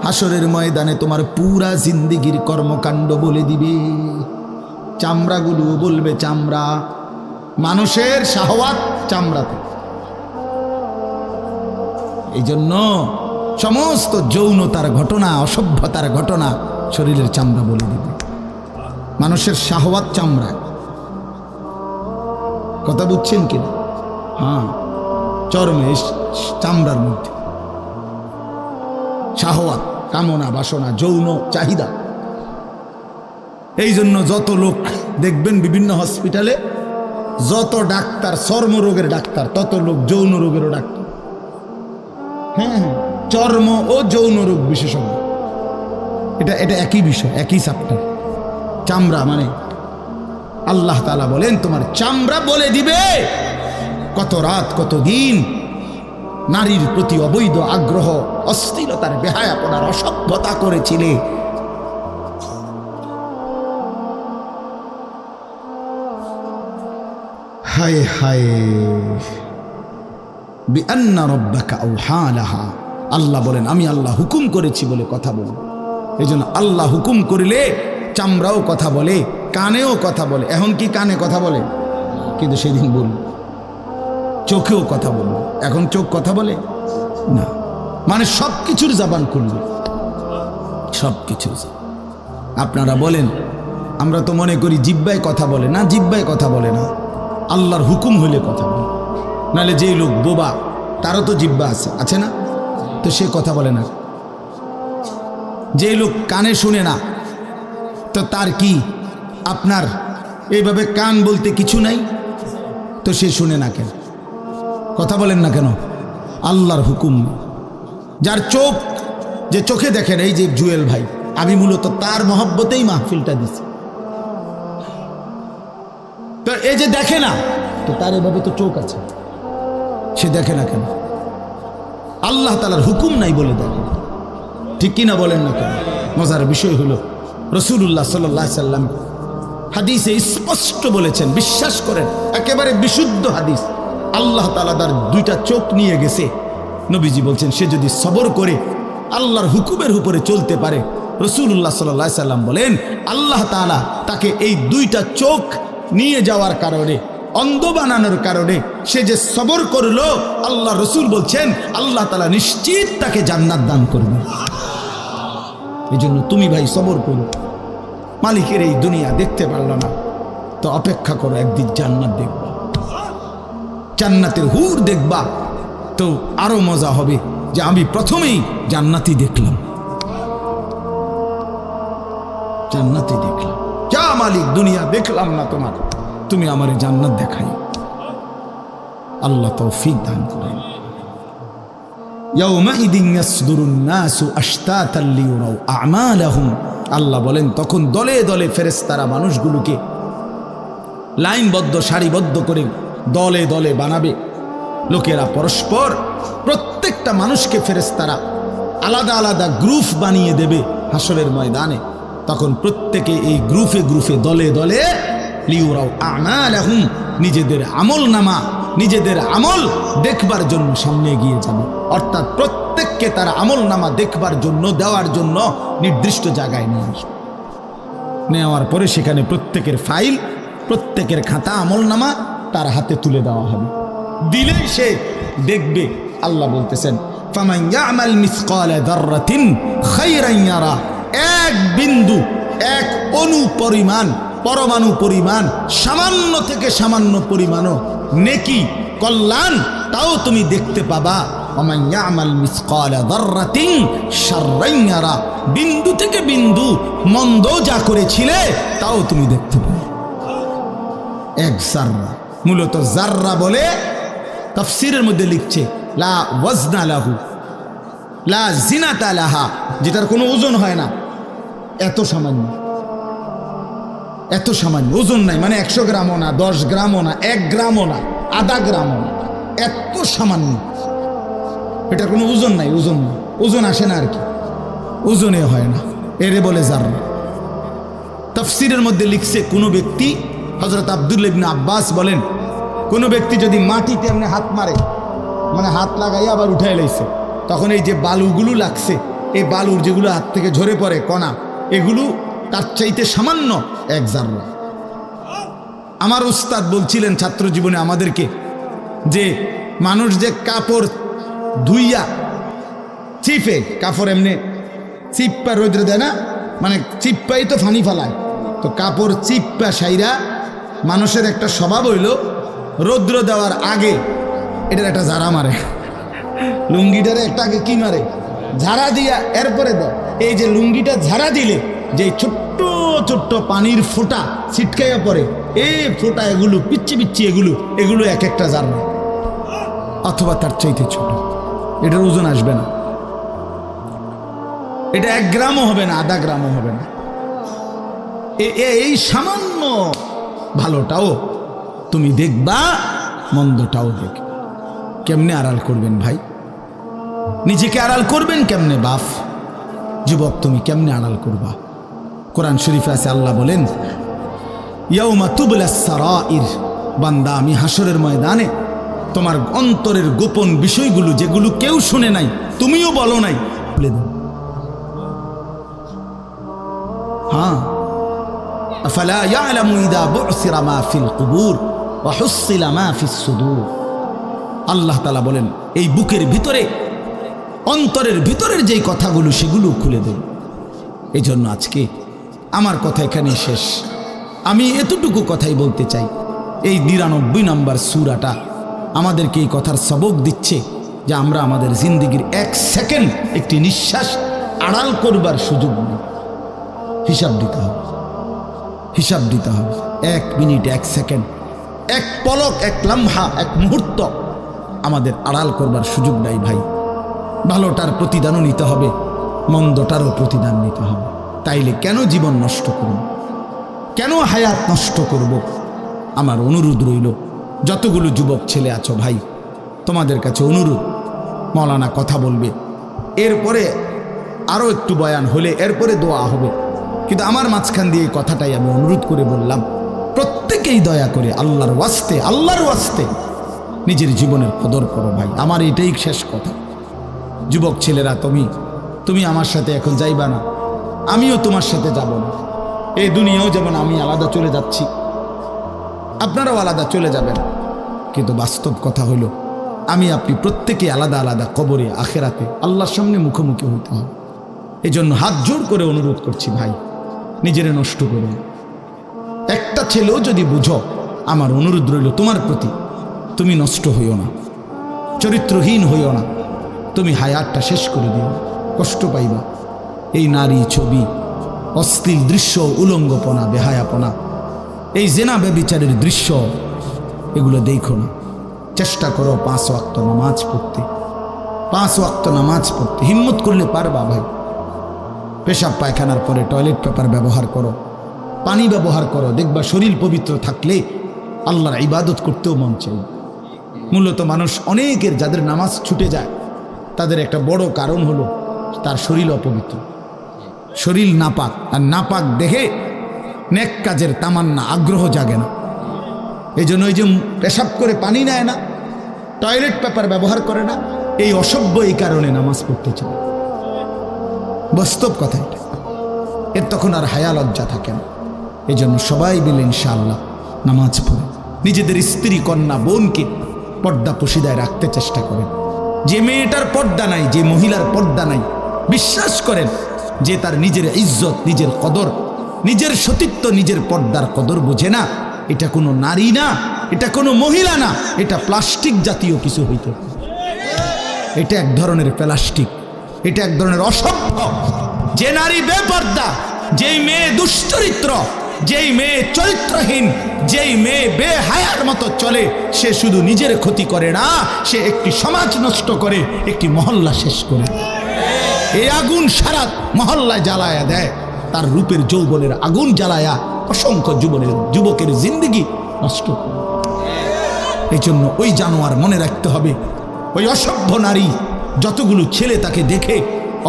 হাসরের ময়দানে তোমার পুরা জিন্দেগির কর্মকাণ্ড বলে দিবে। চামড়াগুলো বলবে, চামড়া, মানুষের শাহওয়াত চামড়াতে। এই জন্য সমস্ত যৌনতার ঘটনা, অসভ্যতার ঘটনা শরীরের চামড়া বলে দিবে। মানুষের শাহওয়াত চামড়া, কথা বুঝছেন কিনা? হ্যাঁ, চর্মে, চামড়ার মধ্যে শাহওয়াত, কামনা, বাসনা, যৌন চাহিদা। এই জন্য যত লোক দেখবেন বিভিন্ন হসপিটালে, যত ডাক্তার চর্মরোগের ডাক্তার, তত লোক যৌন রোগেরও ডাক্তার। হ্যাঁ, চর্ম ও যৌন রোগ বিশেষজ্ঞ, এটা একই বিষয়, একই চ্যাপ্টার। চামড়া মানে আল্লাহ তাআলা বলেন তোমার চামড়া বলে দিবে কত রাত কত দিন নারীর প্রতি অবৈধ আগ্রহ, অশ্লীলতার, বেহায়াপনার, অসভ্যতা করেছিলে। হায় হায়, বিআন্না রাব্বাকা আওহা লাহা, আল্লাহ বলেন আমি আল্লাহ হুকুম করেছি বলে কথা বলব। এই জন্য আল্লাহ হুকুম করিলে চামড়াও কথা বলে, কানেও কথা বলে। এখন কি কানে কথা বলে? কিন্তু সেদিন বলল চোখেও কথা বলল। এখন চোখ কথা বলে না, মানে সব কিছুর জবান খুলবে, সব কিছু। আপনারা বলেন, আমরা তো মনে করি জিহ্বায় কথা বলে না, জিহ্বায় কথা বলে না, আল্লাহর হুকুম হইলে কথা বলে। নাহলে যেই লোক বোবা তারও তো জিহ্বা আছে না, তো সে কথা বলে না। যেই লোক কানে শুনে না, তো তার কি আপনার এইভাবে কান বলতে কিছু নাই, তো সে শুনে না কেন, কথা বলেন না কেন? আল্লাহর হুকুম। যার চোখ, যে চোখে দেখেন, এই যে জুয়েল ভাই, আমি মূলত তার মহব্বতেই মাহফিলটা দিছি। তো এই যে দেখে না, তো তার এভাবে তো চোখ আছে, সে দেখে না কেন? আল্লাহ তাআলার হুকুম নাই বলে দেখে, ঠিক কিনা বলেন না কেন? মজার বিষয় হলো রাসূলুল্লাহ সাল্লাল্লাহু আলাইহি সাল্লাম হাদিসে স্পষ্ট বলেছেন, বিশ্বাস করেন, একেবারে বিশুদ্ধ হাদিস। আল্লাহ তাআলা তার দুইটা চোখ নিয়ে গেছে। নবীজি বলছেন, সে যদি সবর করে আল্লাহর হুকুমের উপরে চলতে পারে, রাসূলুল্লাহ সাল্লাল্লাহু আলাইহি সাল্লাম বলেন আল্লাহ তাআলা তাকে এই দুইটা চোখ নিয়ে যাওয়ার কারণে, অন্ধ বানানোর কারণে সে যে সবর করলো, আল্লাহ রসুল বলছেন আল্লাহ তাআলা নিশ্চিত তাকে জান্নাত দান করবে। এই জন্য তুমি ভাই সবর করো, মালিকের এই দুনিয়া দেখতে পারল না, তো অপেক্ষা করো, একদিন জান্নাত দেখবা, জান্নাতের হুর দেখবা, তো আরো মজা হবে যে আমি প্রথমেই জান্নাতি দেখলাম, জান্নাতি দেখলাম। যা মালিক, দুনিয়া দেখলাম না তোমার, তুমি আমারে জান্নাত দেখাই। আল্লাহ তৌফিক দান করেন। ইয়াউমাইদিন ইয়াসদুরুন নাসু আশতাতান লিয়ুরাউ আমালাহুম, আল্লাহ বলেন তখন দলে দলে ফেরেশতারা মানুষগুলোকে লাইনবদ্ধ সারিবদ্ধ করে দলে দলে বানাবে। লোকেরা পরস্পর, প্রত্যেকটা মানুষকে ফেরেশতারা আলাদা আলাদা গ্রুপ বানিয়ে দেবে হাসরের ময়দানে। তখন প্রত্যেকে এই গ্রুপে গ্রুপে দলে দলে লিয়ুরাউ আমালাহুম, নিজেদের আমল নামা, নিজেদের আমল দেখবার জন্য সামনে এগিয়ে যাবে। অর্থাৎ প্রত্যেককে তার আমল নামা দেখবার জন্য, দেওয়ার জন্য নির্দিষ্ট জায়গায় নিয়ে আসবে। নেওয়ার পরে সেখানে প্রত্যেকের ফাইল, প্রত্যেকের খাতা আমল নামা তার হাতে তুলে দেওয়া হবে। দিলেই সে দেখবে। আল্লাহ বলতেছেন ফামান ইয়ামাল মিসকালা যাররাতিন খায়রান ইয়ারা, এক বিন্দু, এক অণু পরিমাণ, পরমাণু পরিমাণ, সামান্য থেকে সামান্য পরিমাণও নেকি, কল্যাণ, তাও তুমি দেখতে পাবা। ওমান ইয়ামাল মিসকালা যাররাতিন শাররান ইয়ারা, বিন্দু থেকে বিন্দু মন্দ যা করেছিলে তাও তুমি দেখতে পাবে। এক জাররা, মূলত জাররা বলে তাফসীরের মধ্যে লিখছে লা ওয়াজনা লাহু লা জিনাতা লাহা, যেটার কোনো ওজন হয় না, এত সামান্য, এত সামান্য, ওজন নাই, মানে 100 গ্রামও না, 10 গ্রামও না, 1 গ্রামও না, আধা গ্রামও না, এত সামান্য, এটার কোনো ওজন নাই, ওজন নাই, ওজন আসে না আর কি, ওজনে হয় না, এরে বলে জাররা। তাফসীরের মধ্যে লিখছে কোনো ব্যক্তি, হযরত আব্দুল্লাহ ইবনে আব্বাস বলেন, কোনো ব্যক্তি যদি মাটিতে এমনি হাত মারে, মানে হাত লাগাইয়া আবার উঠাই লাইছে, তখন এই যে বালুগুলো লাগছে, এই বালুর যেগুলো হাত থেকে ঝরে পড়ে কণা, এগুলো তার চাইতে সামান্য এক জাররা। আমার উস্তাদ বলছিলেন ছাত্র জীবনে আমাদেরকে যে মানুষ যে কাপড় ধুইয়া চিপে, কাপড় এমনি চিপ্পা রোদ্রে দেয় না, মানে চিপ্পাই তো ফানি ফালায়, তো কাপড় চিপ্পা সাইরা মানুষের একটা স্বভাব হইল রৌদ্র দেওয়ার আগে এটার একটা ঝাড়া মারে, লুঙ্গিটারে একটা আগে কি মারে, ঝাড়া দিয়া এরপরে দেয়। এই যে লুঙ্গিটা ঝাড়া দিলে যে ছোট্ট ছোট্ট পানির ফোঁটা ছিটকাইয়া পড়ে, এই ফোঁটা এগুলো পিচ্ছি পিচ্ছি, এগুলো এক একটা জাররা, অথবা তার চাইতে ছোট, এটার ওজন আসবে না, এটা 1 গ্রামও হবে না, আধা গ্রামও হবে না। এই সামান্য ভালোটাও তুমি দেখবা, মন্দটাও দেখবে। কেমনে আড়াল করবেন ভাই? নিজেকে আড়াল করবেন কেমনে বাপ? যুবক তুমি কেমনে আড়াল করবা? কোরআন শরীফে আছে, আল্লাহ বলেন ইয়াউমা তুবলাস সারাইর, বান্দা আমি হাসরের ময়দানে তোমার অন্তরের গোপন বিষয়গুলো, যেগুলো কেউ শুনে নাই, তুমিও বলো নাই, খুলে দেব। হ্যাঁ, আফালা ইয়ালামু ইযা বু'সিরা মা ফিল কুবুর ওয়া হুসিলা মা ফিস সুদূর। আল্লাহ তাআলা বলেন এই বুকের ভিতরে, অন্তরের ভিতরের যেই কথাগুলো, সেগুলো খুলে দেব। এই জন্য আজকে আমার কথা এখানে শেষ। আমি এতটুকু কথাই বলতে চাই, এই 99 নম্বর সূরাটা আমাদেরকে এই কথার সবক দিচ্ছে যে আমরা আমাদের জিন্দেগির 1 সেকেন্ড, একটি নিঃশ্বাস আড়াল করবার সুযোগ নেই। হিসাব দিতে হবে, হিসাব দিতে হবে। 1 মিনিট, 1 সেকেন্ড, 1 পলক, 1 লম্হা, 1 মুহূর্ত আমাদের আড়াল করবার সুযোগ নাই ভাই। ভালোটার প্রতিদানও নিতে হবে, মন্দটারও প্রতিদান নিতে হবে। তাইলে কেন জীবন নষ্ট করব? কেন হায়াত নষ্ট করব? আমার অনুরোধ রইল, যতগুলো যুবক ছেলে আছো ভাই, তোমাদের কাছে অনুরোধ, মৌলানা কথা বলবে, এরপরে আরও একটু বয়ান হলে এরপরে দোয়া হবে, কিন্তু আমার মাঝখান দিয়ে এই কথাটাই আমি অনুরোধ করে বললাম, প্রত্যেকেই দয়া করে আল্লাহর ওয়াস্তে, আল্লাহর ওয়াস্তে নিজের জীবনের কদর করো ভাই। আমার এটাই শেষ কথা। যুবক ছেলেরা, তুমি আমার সাথে এখন যাইবা না, আমিও তোমার সাথে যাব না। এই দুনিয়াও যেমন আমি আলাদা চলে যাচ্ছি, আপনারাও আলাদা চলে যাবেন, কিন্তু বাস্তব কথা হলো আমি আপনি প্রত্যেকে আলাদা আলাদা কবরে, আখেরাতে আল্লাহর সামনে মুখোমুখি হইতে হবে। এই জন্য হাত জোড় করে অনুরোধ করছি ভাই, নিজেরে নষ্ট করো না। একটা ছেলেও যদি বুঝো, আমার অনুরোধ রইল তোমার প্রতি, তুমি নষ্ট হইও না, চরিত্রহীন হইও না, তুমি হায়াতটা শেষ করে দিও, কষ্ট পাইবা। এই নারী ছবি, অশ্লীল দৃশ্য, উলঙ্গপনা, বেহায়াপনা, এই জেনা ব্যভিচারের দৃশ্য, এগুলো দেখো না। চেষ্টা করো 5 ওয়াক্ত নামাজ পড়তে, 5 ওয়াক্ত নামাজ পড়তে হিম্মত করলে পারবা ভাই। পেশাব পায়খানার পরে টয়লেট পেপার ব্যবহার করো, পানি ব্যবহার করো, দেখবা শরীর পবিত্র থাকলে আল্লাহর ইবাদত করতেও মন চাই। মূলত মানুষ অনেকের যাদের নামাজ ছুটে যায়, তাদের একটা বড় কারণ হলো তার শরীর অপবিত্র, শরীর নাপাক। আর নাপাক দেখে নেক কাজের তামান্না, আগ্রহ জাগে না। এই জন্য ওই যে পেশাব করে পানি নেয় না, টয়লেট পেপার ব্যবহার করে না, এই অসভ্য এই কারণে নামাজ পড়তে চায়। বাস্তব কথা এটা। এর তখন আর হায়া লজ্জা থাকে না। এই জন্য সবাই মিলে ইনশাআল্লাহ নামাজ পড়ে নিজেদের স্ত্রী, কন্যা, বোনকে পর্দা পশিদায় রাখতে চেষ্টা করেন। যে মেয়েটার পর্দা নাই, যে মহিলার পর্দা নাই, বিশ্বাস করেন যে তার নিজের ইজ্জত, নিজের কদর, নিজের সতীত্ব, নিজের পর্দার কদর বোঝে না, এটা কোনো নারী না, এটা কোনো মহিলা না, এটা প্লাস্টিক জাতীয় কিছু হইতে পারে। এটা এক ধরনের প্লাস্টিক, এটা এক ধরনের অসভ্য। যে নারী বেপর্দা, যেই মেয়ে দুশ্চরিত্র, যেই মেয়ে চরিত্রহীন, যেই মেয়ে বেহায়ার মতো চলে, সে শুধু নিজের ক্ষতি করে না, সে একটি সমাজ নষ্ট করে, একটি মহল্লা শেষ করে। এই আগুন সারা মহল্লায় জ্বালায়া দেয়, তার রূপের যৌবনের আগুন জ্বালায়া অসংখ্য যুবকের জিন্দেগি নষ্ট করে। এই জন্য ওই জানোয়ার মনে রাখতে হবে, ওই অসভ্য নারী যতগুলো ছেলে তাকে দেখে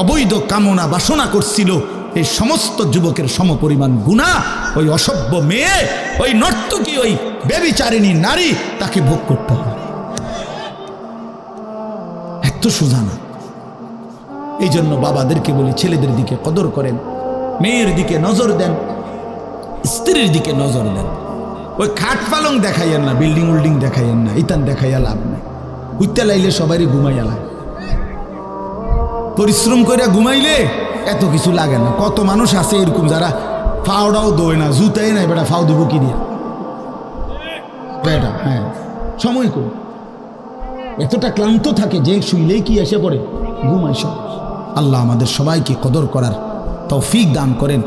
অবৈধ কামনা বাসনা করছিল, এই সমস্ত যুবকের সমপরিমাণ গুনাহ ওই অসভ্য মেয়ে, ওই নর্তকী, ওই ব্যভিচারিণী নারী তাকে ভোগ করতে হবে। এত সোজা না। এই জন্য বাবাদেরকে বলি, ছেলেদের দিকে কদর করেন, মেয়ের দিকে নজর দেন, স্ত্রীর দিকে নজর দেন। ওই খাট পালং দেখাইয়েন না, বিল্ডিং উল্ডিং দেখাইয়েন না, ইতান দেখাইয়া লাভ নাই। উঠতে লাইলে সবারই ঘুমাইয়া লাগে, পরিশ্রম করে ঘুমাইলে এত কিছু লাগে না। কত মানুষ আছে এরকম যারা ফাওটাও দোয় না, জুতাই নাই, বেটা ফাও দিব কি দিয়ে বেটা। হ্যাঁ, সময় কর, এতটা ক্লান্ত থাকে যে শুইলেই কি এসে পড়ে ঘুমাই সব। আল্লাহ আমাদের সবাইকে কদর করার তৌফিক দান করেন।